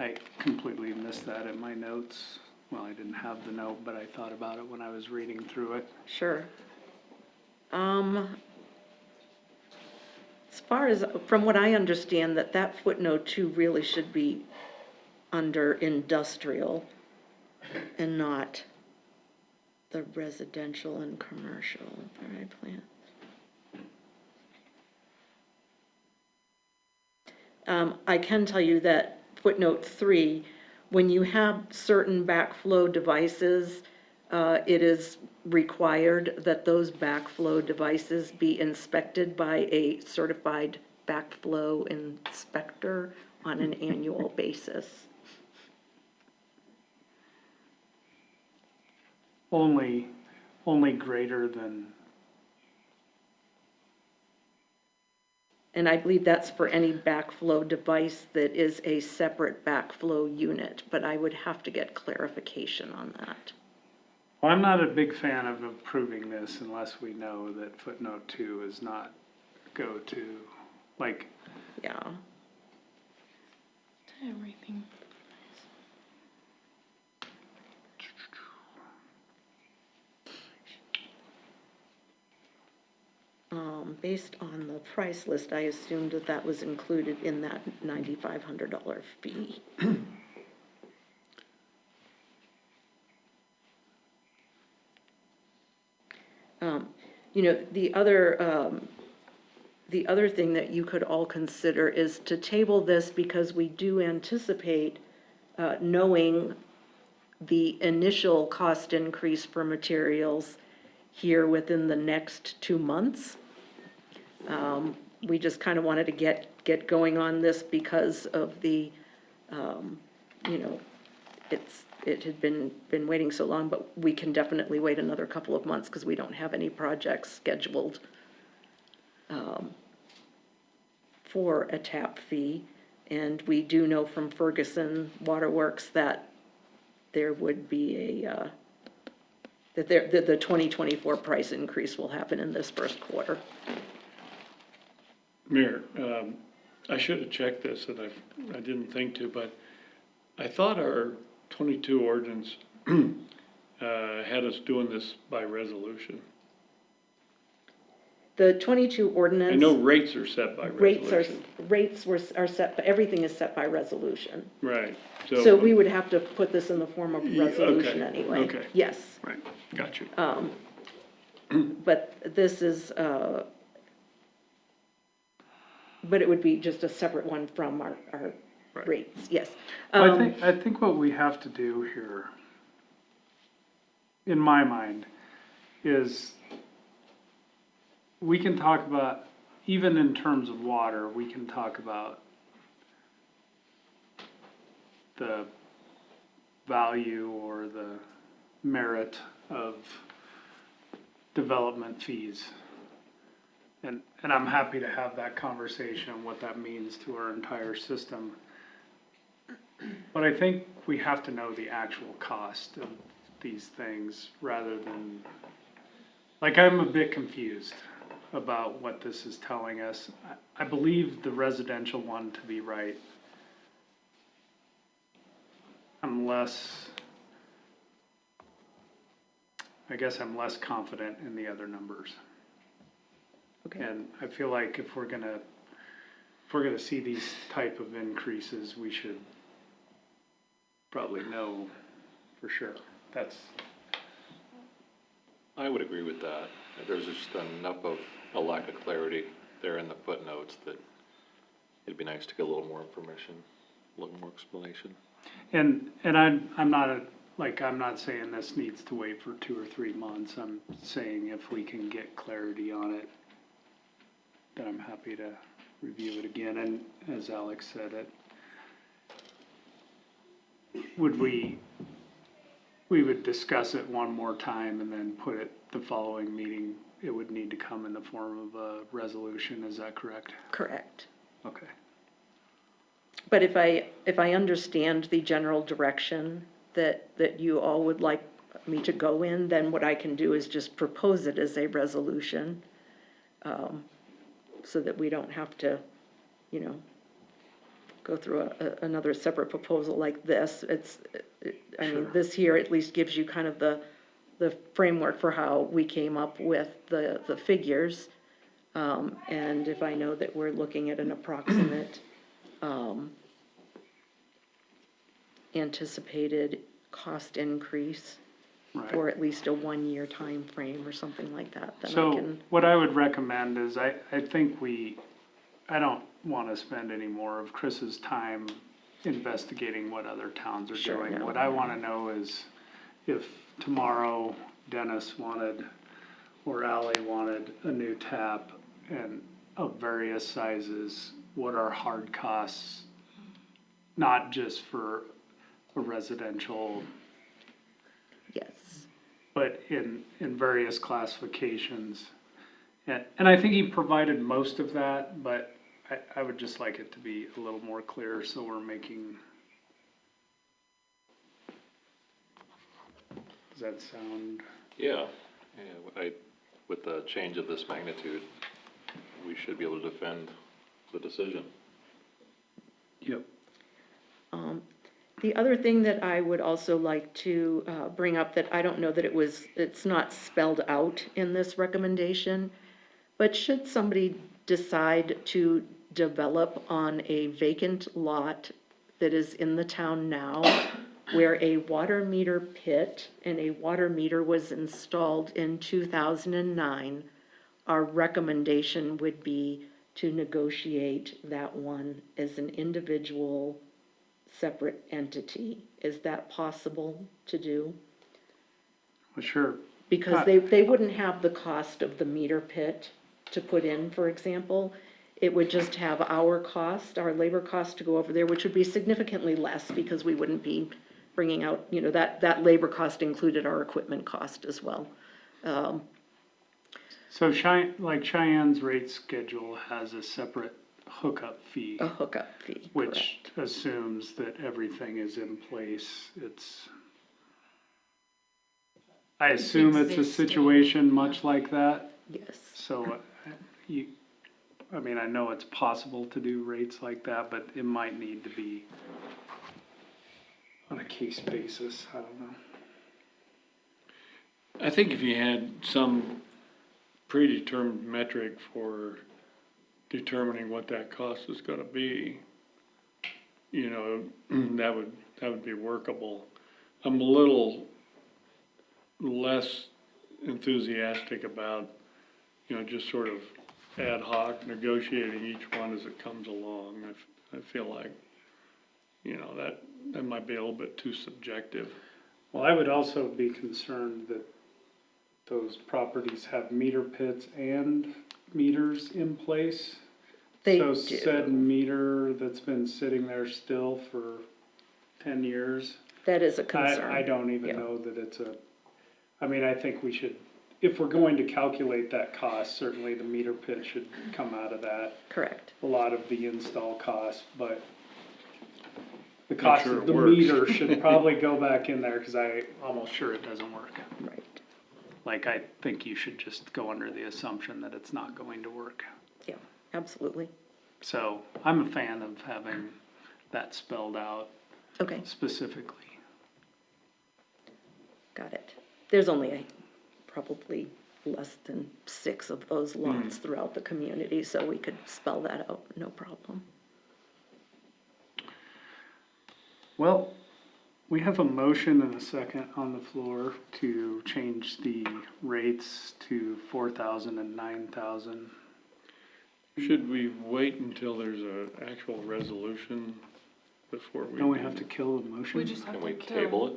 I completely missed that in my notes. Well, I didn't have the note, but I thought about it when I was reading through it. Sure. As far as, from what I understand, that footnote 2 really should be under industrial and not the residential and commercial plant. I can tell you that footnote 3, when you have certain backflow devices, it is required that those backflow devices be inspected by a certified backflow inspector on an annual basis. Only greater than, And I believe that's for any backflow device that is a separate backflow unit, but I would have to get clarification on that. well, I'm not a big fan of approving this unless we know that footnote 2 is not go to, like, Yeah. Everything. Based on the price list, I assumed that was included in that $9,500 fee. You know, the other thing that you could all consider is to table this because we do anticipate knowing the initial cost increase for materials here within the next 2 months. We just kind of wanted to get going on this because of the, you know, it had been waiting so long, but we can definitely wait another couple of months because we don't have any projects scheduled for a tap fee. And we do know from Ferguson Waterworks that there would be that the 2024 price increase will happen in this first quarter. Mayor, I should have checked this and I didn't think to, but I thought our 22 ordinance had us doing this by resolution. The 22 ordinance. I know rates are set by Rates resolution. are set, but everything is set by resolution. Right. So we would have to put this in the form of Yeah, resolution okay, anyway. okay. Yes, Right, got you. but this is, but it would be just a separate one from our Right. rates, yes. Well, I think what we have to do here, in my mind, is we can talk about, even in terms of water, we can talk about the value or the merit of development fees. And I'm happy to have that conversation, what that means to our entire system. But I think we have to know the actual cost of these things rather than, like, I'm a bit confused about what this is telling us. I believe the residential one to be right. I'm less confident in the other numbers. Okay. And I feel like if we're gonna see these type of increases, we should probably know for sure. I would agree with that. There's just enough of a lack of clarity there in the footnotes that it'd be nice to get a little more information, a little more explanation. And I'm not saying this needs to wait for 2 or 3 months. I'm saying if we can get clarity on it, then I'm happy to review it again. And as Alex said, we would discuss it one more time and then put it the following meeting. It would need to come in the form of a resolution. Is that correct? Correct. Okay. But if I understand the general direction that you all would like me to go in, then what I can do is just propose it as a resolution, so that we don't have to, go through another separate proposal like this. I mean, this here at least gives you kind of the framework for how we came up with the figures. And if I know that we're looking at an approximate, anticipated cost increase Right. for at least a 1-year time frame or something like that, then I So can, what I would recommend is I think I don't want to spend any more of Chris's time investigating what other towns are Sure, doing. no. What I want to know is if tomorrow Dennis wanted or Ally wanted a new tap and of various sizes, what are hard costs, not just for a residential, yes. but in various classifications. And I think he provided most of that, but I would just like it to be a little more clear so we're making. Does that sound? Yeah, with the change of this magnitude, we should be able to defend the decision. Yep. The other thing that I would also like to bring up that I don't know that it's not spelled out in this recommendation, but should somebody decide to develop on a vacant lot that is in the town now, where a water meter pit and a water meter was installed in 2009, our recommendation would be to negotiate that one as an individual separate entity. Is that possible to do? Well, sure. Because they wouldn't have the cost of the meter pit to put in, for example. It would just have our cost, our labor cost to go over there, which would be significantly less because we wouldn't be bringing out, that labor cost included our equipment cost as well. So Cheyenne's rate schedule has a separate hookup fee, A hookup fee, which correct. assumes that everything is in place. I assume it's a existing. situation much like that. Yes. So I mean, I know it's possible to do rates like that, but it might need to be on a case basis, I don't know. I think if you had some predetermined metric for determining what that cost is gonna be, you know, that would be workable. I'm a little less enthusiastic about, you know, just sort of ad hoc negotiating each one as it comes along. I feel like, you know, that might be a little bit too subjective. Well, I would also be concerned that those properties have meter pits and meters in place. They So do. said meter that's been sitting there still for 10 years. That is a concern. I don't even Yeah. know that it's I mean, I think we should, if we're going to calculate that cost, certainly the meter pit should come out of that. Correct. A lot of the install costs, but the cost sure of it the works. meter should probably go back in there, cause I'm almost sure it doesn't work. Right. Like, I think you should just go under the assumption that it's not going to work. Yeah, absolutely. So, I'm a fan of having that spelled out Okay, specifically. got it. There's only probably less than 6 of those lots throughout the community, so we could spell that out, no problem. Well, we have a motion and a second on the floor to change the rates to 4,000 and 9,000. Should we wait until there's a actual resolution before we? Don't we do have to that? kill the motion? We just have Can to we kill. table it?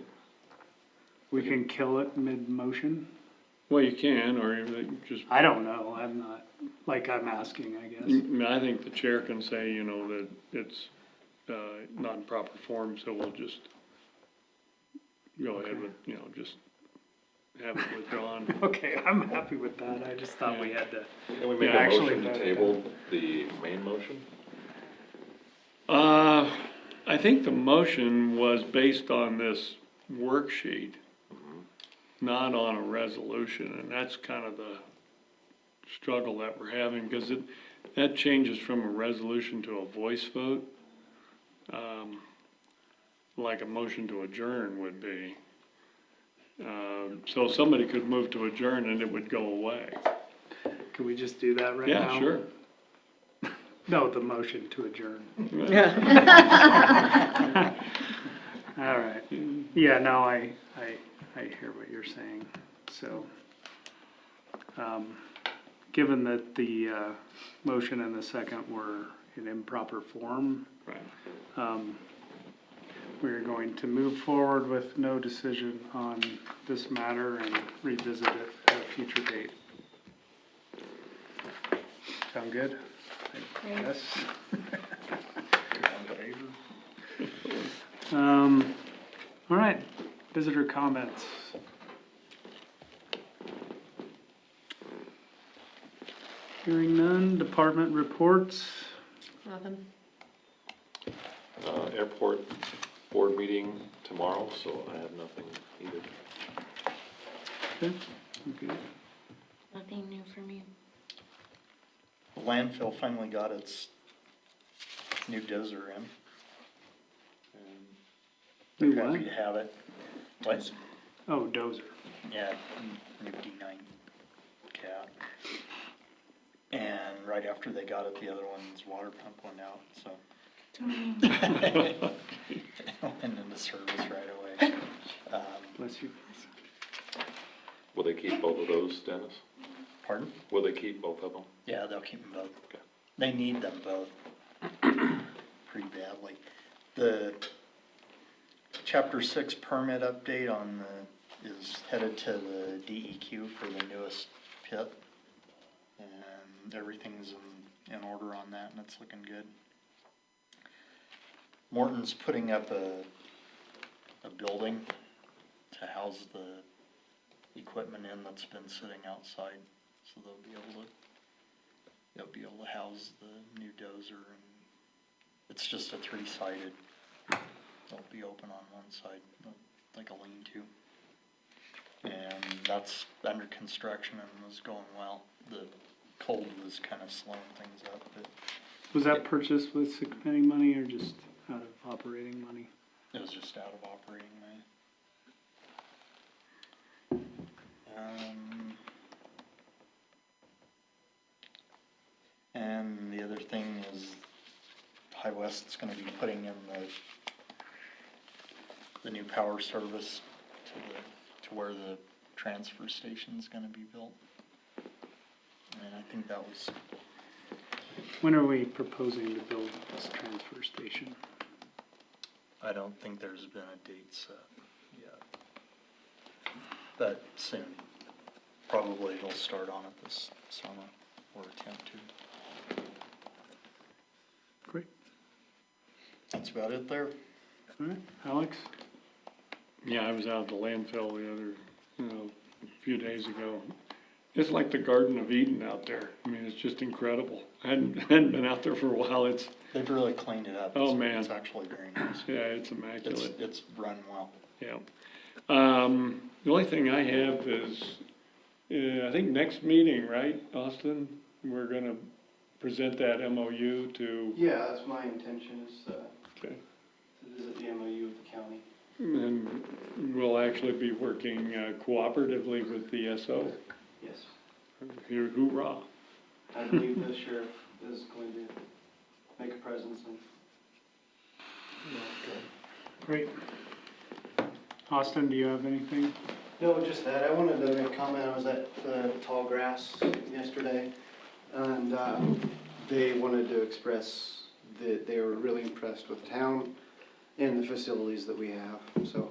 We can kill it mid-motion? Well, you can, or you just, I don't know, I'm not, like, I'm asking, I I guess. mean, I think the chair can say, you know, that it's, not in proper form, so we'll just go ahead with, you know, just have it withdrawn. Okay, I'm happy with that, I just thought we had to. Can we make Yeah, a actually, motion to that- table the main motion? I think the motion was based on this worksheet, not on a resolution, and that's kind of the struggle that we're having, because that changes from a resolution to a voice vote, like a motion to adjourn would be. So somebody could move to adjourn and it would go away. Can we just do that right now? Yeah, sure. No, the motion to adjourn. Yeah. All right, yeah, no, I hear what you're saying, so. Given that the, motion and the second were in improper form, Right. we're going to move forward with no decision on this matter and revisit it at a future date. Sound good? I guess. All right, visitor comments. Hearing none, department reports. Nothing. Airport board meeting tomorrow, so I have nothing either. Okay, okay. Nothing new for me. The landfill finally got its new dozer in. And New they're what? happy to have it. What? Oh, dozer. Yeah, new D9 cat. And right after they got it, the other one's water pump went out, so. Went into service right away. Bless you. Will they keep both of those, Dennis? Pardon? Will they keep both of them? Yeah, they'll keep them both. Okay. They need them both pretty badly. The chapter 6 permit update on is headed to the DEQ for the newest pit. And everything's in order on that, and it's looking good. Morton's putting up a building to house the equipment in that's been sitting outside, so they'll be able to house the new dozer, and it's just a 3-sided. It'll be open on one side, like a lean-to. And that's under construction and is going well. The cold was kind of slowing things up, but Was that purchased with sick penny money or just out of operating money? it was just out of operating money. And the other thing is High West's gonna be putting in the new power service to where the transfer station's gonna be built. And I think that was, When are we proposing to build this transfer station? I don't think there's been a date set yet. But soon. Probably they'll start on it this summer, or attempt to. Great. That's about it there. All right, Alex? Yeah, I was out at the landfill a few days ago. It's like the Garden of Eden out there. I mean, it's just incredible. I hadn't been out there for a while. They've really cleaned it up. Oh, man. It's actually very nice. Yeah, it's immaculate. It's run well. Yeah. The only thing I have is, I think next meeting, right, Austin? We're gonna present that MOU to, Yeah, that's my intention, is okay. to visit the MOU with the county. And we'll actually be working cooperatively with the SO. Yes. Hoorah. I believe the sheriff is going to make a presence and. Great. Austin, do you have anything? No, just that. I wanted to make a comment. I was at the Tall Grass yesterday, and they wanted to express that they were really impressed with the town and the facilities that we have. So,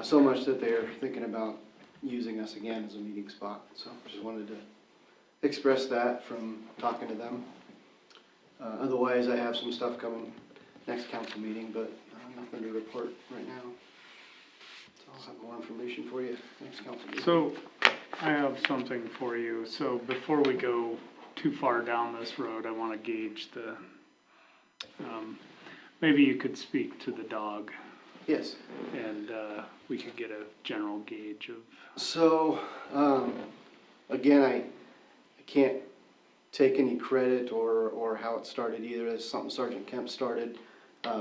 so much that they're thinking about using us again as a meeting spot. So, just wanted to express that from talking to them. Otherwise, I have some stuff coming next council meeting, but nothing to report right now. So I'll have more information for you next council meeting. So, I have something for you. So before we go too far down this road, I want to gauge the, maybe you could speak to the dog Yes. and we could get a general gauge of. So, again, I can't take any credit or how it started either. It's something Sergeant Kemp started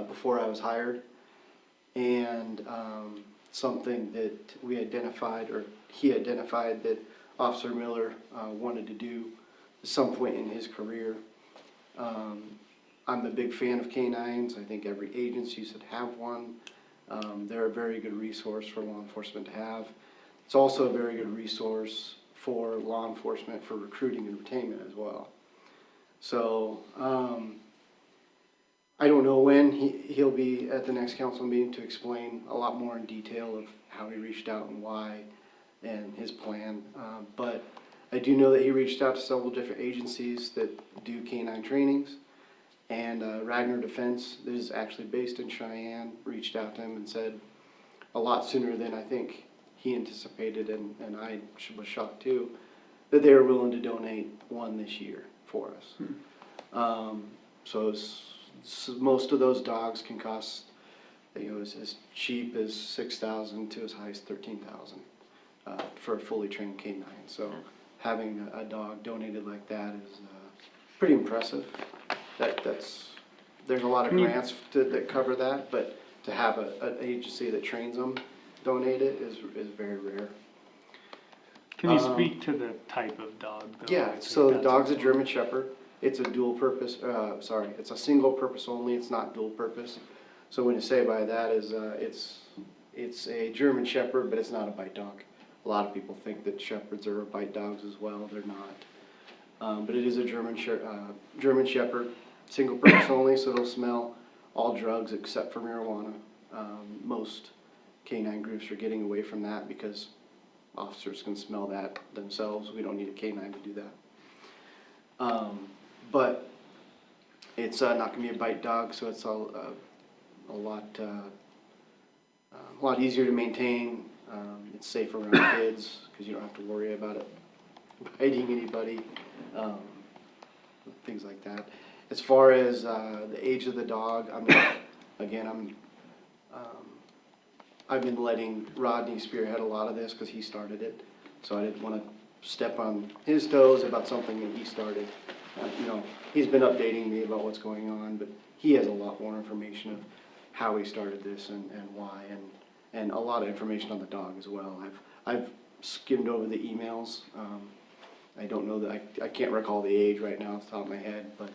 before I was hired. And something that we identified, or he identified, that Officer Miller wanted to do at some point in his career. I'm a big fan of canines. I think every agency should have one. They're a very good resource for law enforcement to have. It's also a very good resource for law enforcement for recruiting and retainment as well. So I don't know when he'll be at the next council meeting to explain a lot more in detail of how he reached out and why and his plan. But I do know that he reached out to several different agencies that do canine trainings. And Ragnar Defense, that is actually based in Cheyenne, reached out to him and said a lot sooner than I think he anticipated, and I was shocked too, that they were willing to donate one this year for us. So most of those dogs can cost, as cheap as $6,000 to as high as $13,000 for a fully trained canine. So having a dog donated like that is pretty impressive. There's a lot of grants that cover that, but to have an agency that trains them donate it is very rare. Can you speak to the type of dog though? Yeah, so the dog's a German Shepherd. It's a dual purpose, it's a single purpose only, it's not dual purpose. So what I say by that is it's a German Shepherd, but it's not a bite dog. A lot of people think that Shepherds are bite dogs as well, they're not. But it is a German Shepherd, single purpose only, so it'll smell all drugs except for marijuana. Most canine groups are getting away from that because officers can smell that themselves. We don't need a canine to do that. But it's not going to be a bite dog, so it's a lot easier to maintain. It's safe around kids because you don't have to worry about it biting anybody, things like that. As far as the age of the dog, I've been letting Rodney spearhead a lot of this because he started it, so I didn't want to step on his toes about something that he started. You know, he's been updating me about what's going on, but he has a lot more information of how he started this and why, and a lot of information on the dog as well. I've skimmed over the emails. I don't know that, I can't recall the age right now off the top of my head, but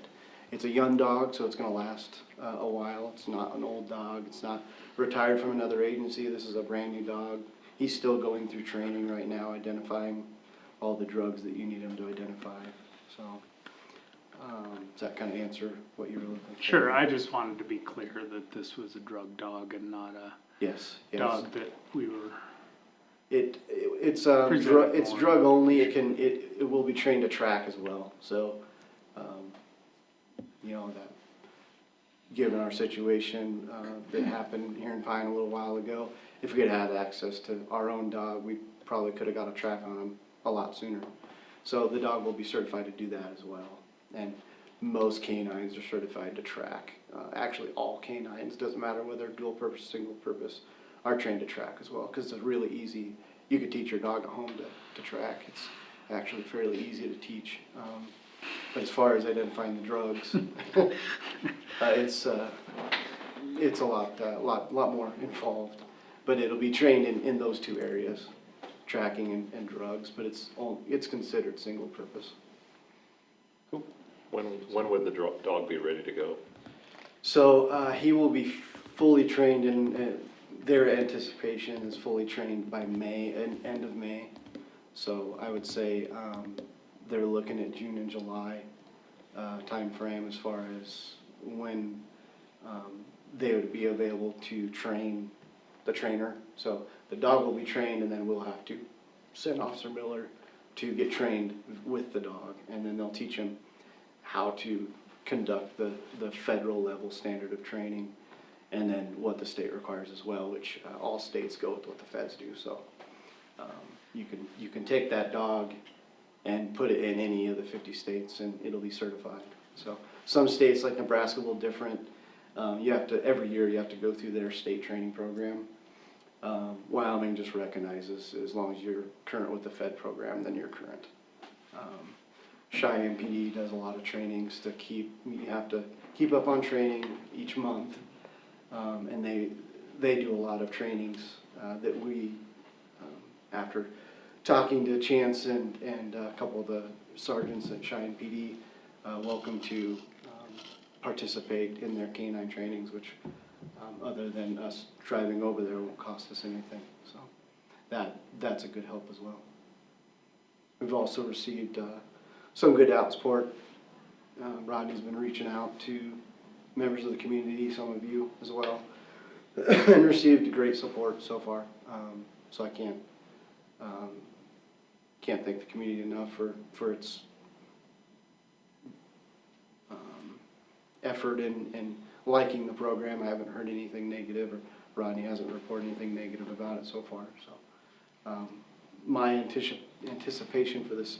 it's a young dog, so it's gonna last a while. It's not an old dog. It's not retired from another agency. This is a brand new dog. He's still going through training right now, identifying all the drugs that you need him to identify, so. Does that kind of answer what you were looking for? Sure, I just wanted to be clear that this was a drug dog and not a Yes, yes. dog that we were, It's Presented it's more. drug only. It will be trained to track as well. So, you know, that given our situation that happened here in Pine a little while ago, if we had had access to our own dog, we probably could have got a track on him a lot sooner. So the dog will be certified to do that as well. And most canines are certified to track. Actually, all canines, doesn't matter whether dual purpose, single purpose, are trained to track as well, because it's really easy. You could teach your dog at home to track. It's actually fairly easy to teach. But as far as identifying the drugs, it's a lot more involved. But it'll be trained in those two areas, tracking and drugs, but it's considered single purpose. When would the dog be ready to go? So he will be fully trained in, their anticipation is fully trained by May, end of May. So I would say they're looking at June and July timeframe as far as when they would be available to train the trainer. So the dog will be trained, and then we'll have to send Officer Miller to get trained with the dog, and then they'll teach him how to conduct the federal level standard of training, and then what the state requires as well, which all states go with what the feds do. So you can take that dog and put it in any of the 50 states, and it'll be certified. So some states like Nebraska a little different. Every year you have to go through their state training program. Wyoming just recognizes as long as you're current with the Fed program, then you're current. Cheyenne PD does a lot of trainings you have to keep up on training each month. And they do a lot of trainings that we, after talking to Chance and a couple of the sergeants at Cheyenne PD, welcome to participate in their canine trainings, which other than us driving over there won't cost us anything. So that's a good help as well. We've also received some good out support. Rodney's been reaching out to members of the community, some of you as well, and received great support so far. So I can't thank the community enough for its effort in liking the program. I haven't heard anything negative, or Rodney hasn't reported anything negative about it so far. So my anticipation for this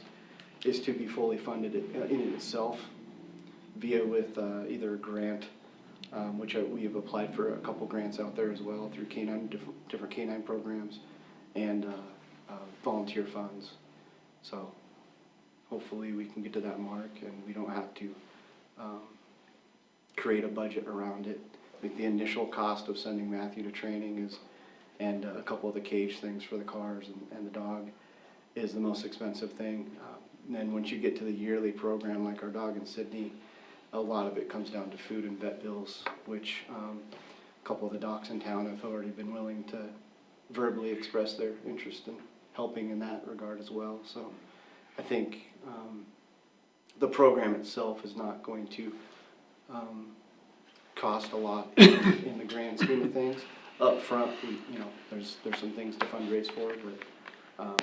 is to be fully funded in itself via with either a grant, which we have applied for a couple grants out there as well through different canine programs, and volunteer funds. So hopefully we can get to that mark and we don't have to create a budget around it. I think the initial cost of sending Matthew to training and a couple of the cage things for the cars and the dog is the most expensive thing. And then once you get to the yearly program, like our dog in Sydney, a lot of it comes down to food and vet bills, which a couple of the docs in town have already been willing to verbally express their interest in helping in that regard as well. So I think the program itself is not going to cost a lot in the grand scheme of things. Up front, there's some things to fundraise for, but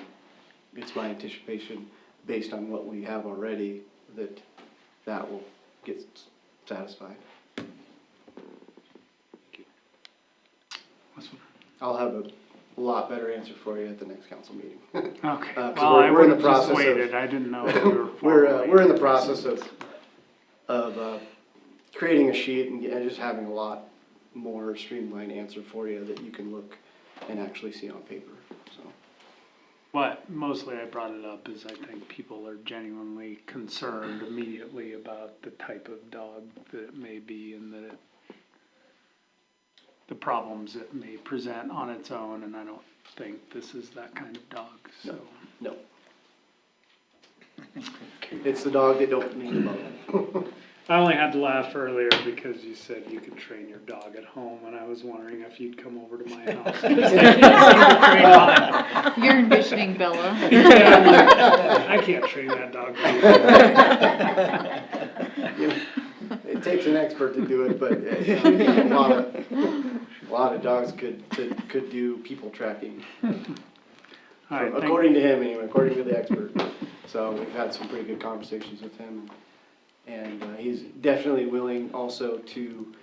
it's my anticipation, based on what we have already, that will get satisfied. I'll have a lot better answer for you at the next council meeting. okay. 'Cause Well, I we're in the would've just process of- waited, I didn't know if we were We're formally- in the process of creating a sheet and just having a lot more streamlined answer for you that you can look and actually see on paper. So Mostly I brought it up is I think people are genuinely concerned immediately about the type of dog that it may be and that the problems it may present on its own, and I don't think this is that kind of dog, so. No. It's the dog that don't need a bone. I only had to laugh earlier because you said you could train your dog at home, and I was wondering if you'd come over to my house. You're envisioning Bella. I can't train that dog. It takes an expert to do it, but a lot of dogs could do people tracking. All right, According to him anyway, according to the expert. So we've had some pretty good conversations with him. And he's definitely willing also to,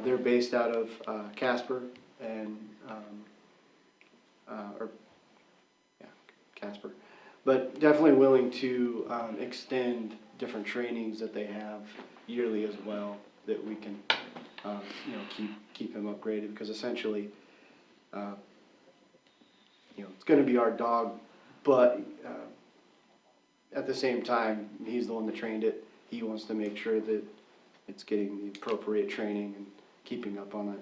they're based out of Casper and, Casper. But definitely willing to extend different trainings that they have yearly as well, that we can, keep him upgraded, because essentially, it's gonna be our dog, but at the same time, he's the one that trained it. He wants to make sure that it's getting the appropriate training and keeping up on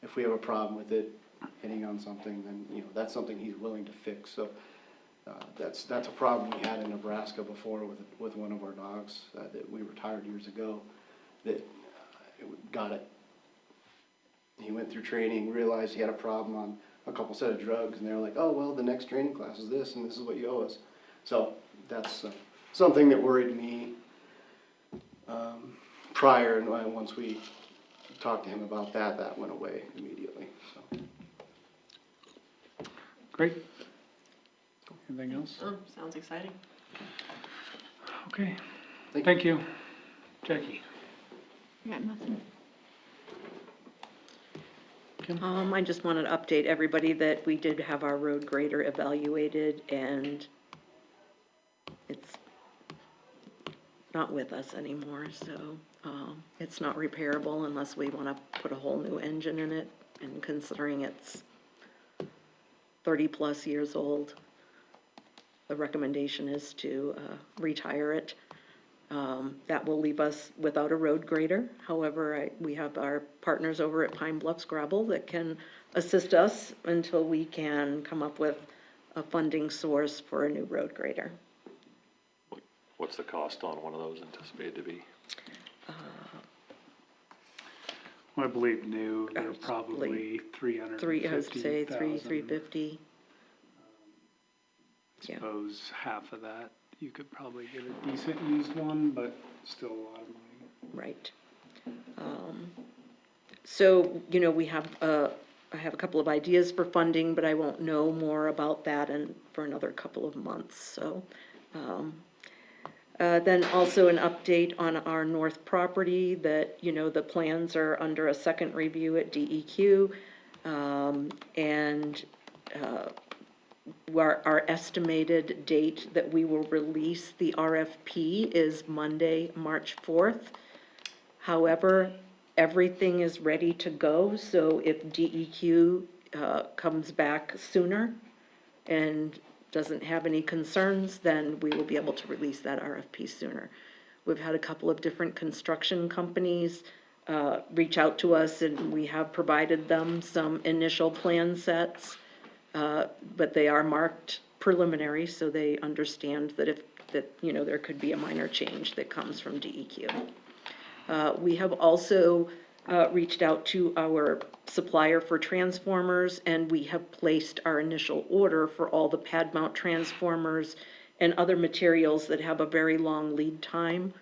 if we have a problem with it hitting on something, then, that's something he's willing to fix. So that's a problem we had in Nebraska before with one of our dogs that we retired years ago, that got it. He went through training, realized he had a problem on a couple set of drugs, and they were like, oh, well, the next training class is this, and this is what you owe us. So that's something that worried me prior, and once we talked to him about that, that went away immediately. So. Great. Anything else? Sounds exciting. Okay. Thank you. Jackie. I got nothing. I just wanted to update everybody that we did have our road grader evaluated, and it's not with us anymore, so it's not repairable unless we want to put a whole new engine in it, and considering it's 30-plus years old, the recommendation is to retire it. That will leave us without a road grader. However, we have our partners over at Pine Bluffs Gravel that can assist us until we can come up with a funding source for a new road grader. What's the cost on one of those anticipated to be? I believe new, they're probably 350,000. I would say 350. I suppose half of that, you could probably get a decent used one, but still a lot of money. Right. So, we have, I have a couple of ideas for funding, but I won't know more about that for another couple of months, so. Then also an update on our north property that, the plans are under a second review at DEQ. Our estimated date that we will release the RFP is Monday, March 4th. However, everything is ready to go, so if DEQ comes back sooner and doesn't have any concerns, then we will be able to release that RFP sooner. We've had a couple of different construction companies reach out to us, and we have provided them some initial plan sets, but they are marked preliminary, so they understand that there could be a minor change that comes from DEQ. We have also reached out to our supplier for transformers, and we have placed our initial order for all the pad mount transformers and other materials that have a very long lead time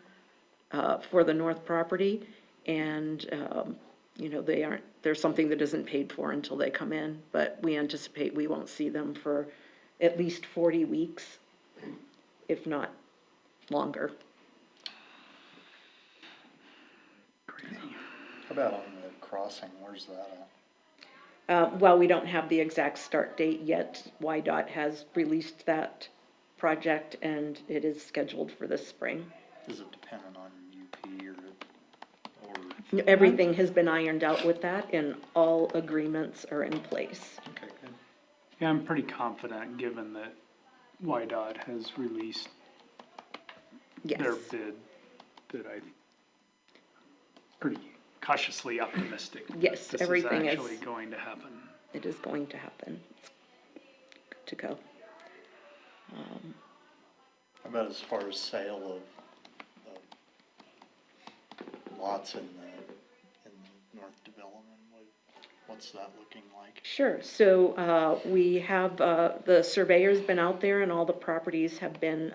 for the north property. And, there's something that isn't paid for until they come in, but we anticipate we won't see them for at least 40 weeks, if not longer. How about on the crossing, where's that at? While we don't have the exact start date yet, YDOT has released that project, and it is scheduled for this spring. Is it dependent on UP or? Everything has been ironed out with that, and all agreements are in place. Okay, good. Yeah, I'm pretty confident, given that YDOT has released Yes. their bid, that I pretty cautiously optimistic. that Yes, everything This is- is actually going to happen. It is going to happen. It's good to go. How about as far as sale of lots in the North Development? What's that looking like? Sure, so, we have, the surveyor's been out there and all the properties have been,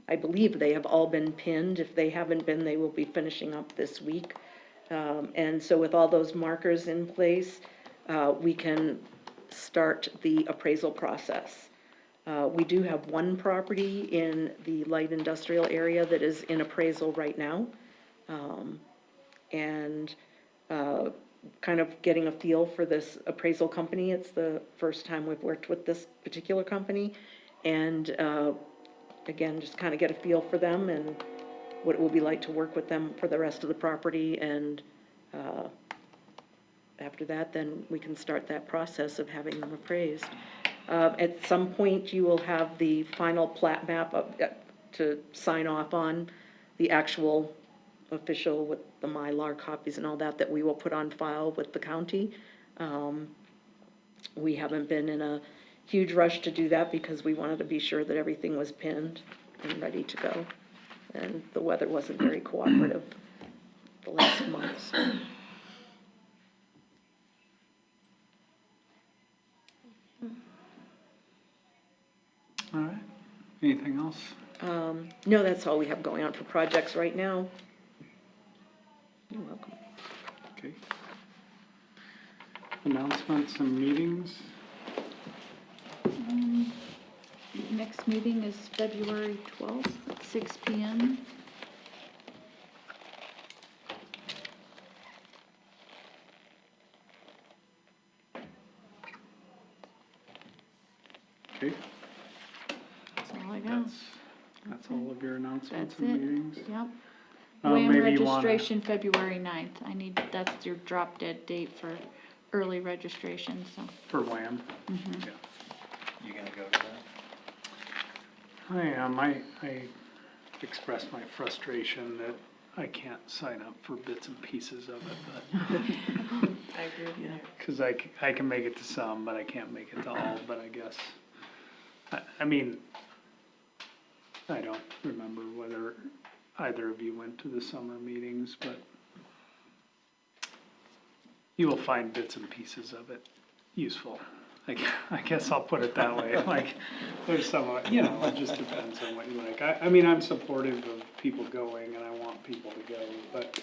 I believe they have all been pinned. If they haven't been, they will be finishing up this week. And so with all those markers in place, we can start the appraisal process. We do have one property in the light industrial area that is in appraisal right now. And kind of getting a feel for this appraisal company. It's the first time we've worked with this particular company. And again, just kind of get a feel for them and what it will be like to work with them for the rest of the property. And after that, then we can start that process of having them appraised. At some point, you will have the final plat map to sign off on, the actual official with the Mylar copies and all that, that we will put on file with the county. We haven't been in a huge rush to do that because we wanted to be sure that everything was pinned and ready to go. And the weather wasn't very cooperative the last month, so. All right, anything else? No, that's all we have going on for projects right now. You're welcome. Okay. Announcements and meetings? Next meeting is February 12th at 6 PM. Okay, That's all I got. that's all of your announcements That's and it. meetings? Yep. Maybe WAM you wanna- registration February 9th. That's your drop dead date for early registration, so. For WAM? Mhm. Yeah. You gonna go to that? I am, I expressed my frustration that I can't sign up for bits and pieces of it, but. I agree with you. Cause I can make it to some, but I can't make it to all, but I guess, I mean, I don't remember whether either of you went to the summer meetings, but you will find bits and pieces of it useful. I guess I'll put it that way, like, there's some, it just depends on what you like. I mean, I'm supportive of people going and I want people to go, but,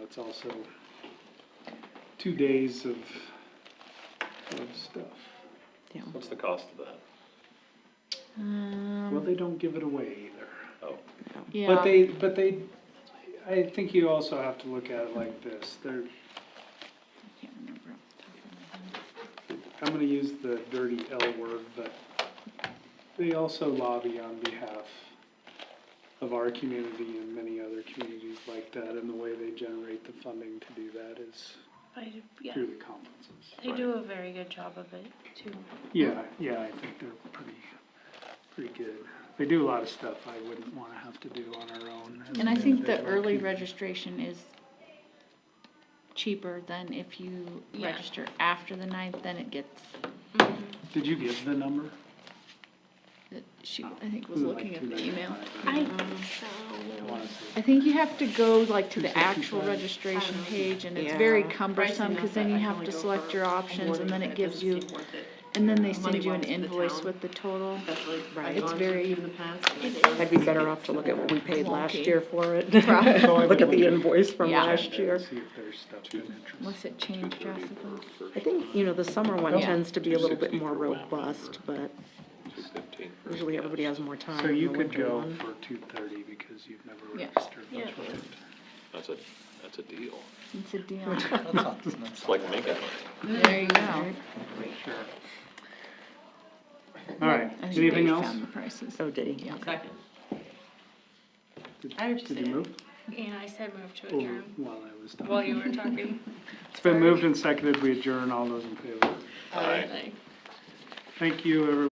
it's also 2 days of stuff. Yeah. What's the cost of that? Well, they don't give it away either. Oh, Yeah. But they, I think you also have to look at it like this, I can't remember. I'm gonna use the dirty L word, but they also lobby on behalf of our community and many other communities like that, and the way they generate the funding to do that is Yeah, through the conferences. they do a very good job of it too. Yeah, I think they're pretty good. They do a lot of stuff I wouldn't wanna have to do on our own. as And I an think the individual early community. registration is cheaper than if you Yeah. register after the 9th, then it gets, Did you give the number? she, I think was looking at the email. I I think you have to go like to the actual registration page and it's very cumbersome, cause then you have to select your options and then it gives you, and then they send you an invoice with the total. It's very, I'd be better off to look at what we paid last Wonky. year for it. Probably. Look at the invoice from Yeah. last year. See if there's stuff that interests. unless it changed drastically. I think, the summer one Yeah. tends to be a little bit 260 more for WAM. robust, but 215 for usually everybody has more time. So in you the could winter go one. for 230 because you've never Yeah. registered. Yeah. That's right. That's a deal. It's a deal. It's like mega. There you go. Sure. All right, I think anything Dave else? found the prices. Oh, did he? Yeah. Did you move? And I said move to Or adjourn while I was talking? while you were talking. It's been moved and seconded, we adjourn, all those in favor? Aye. Thank you, everyone.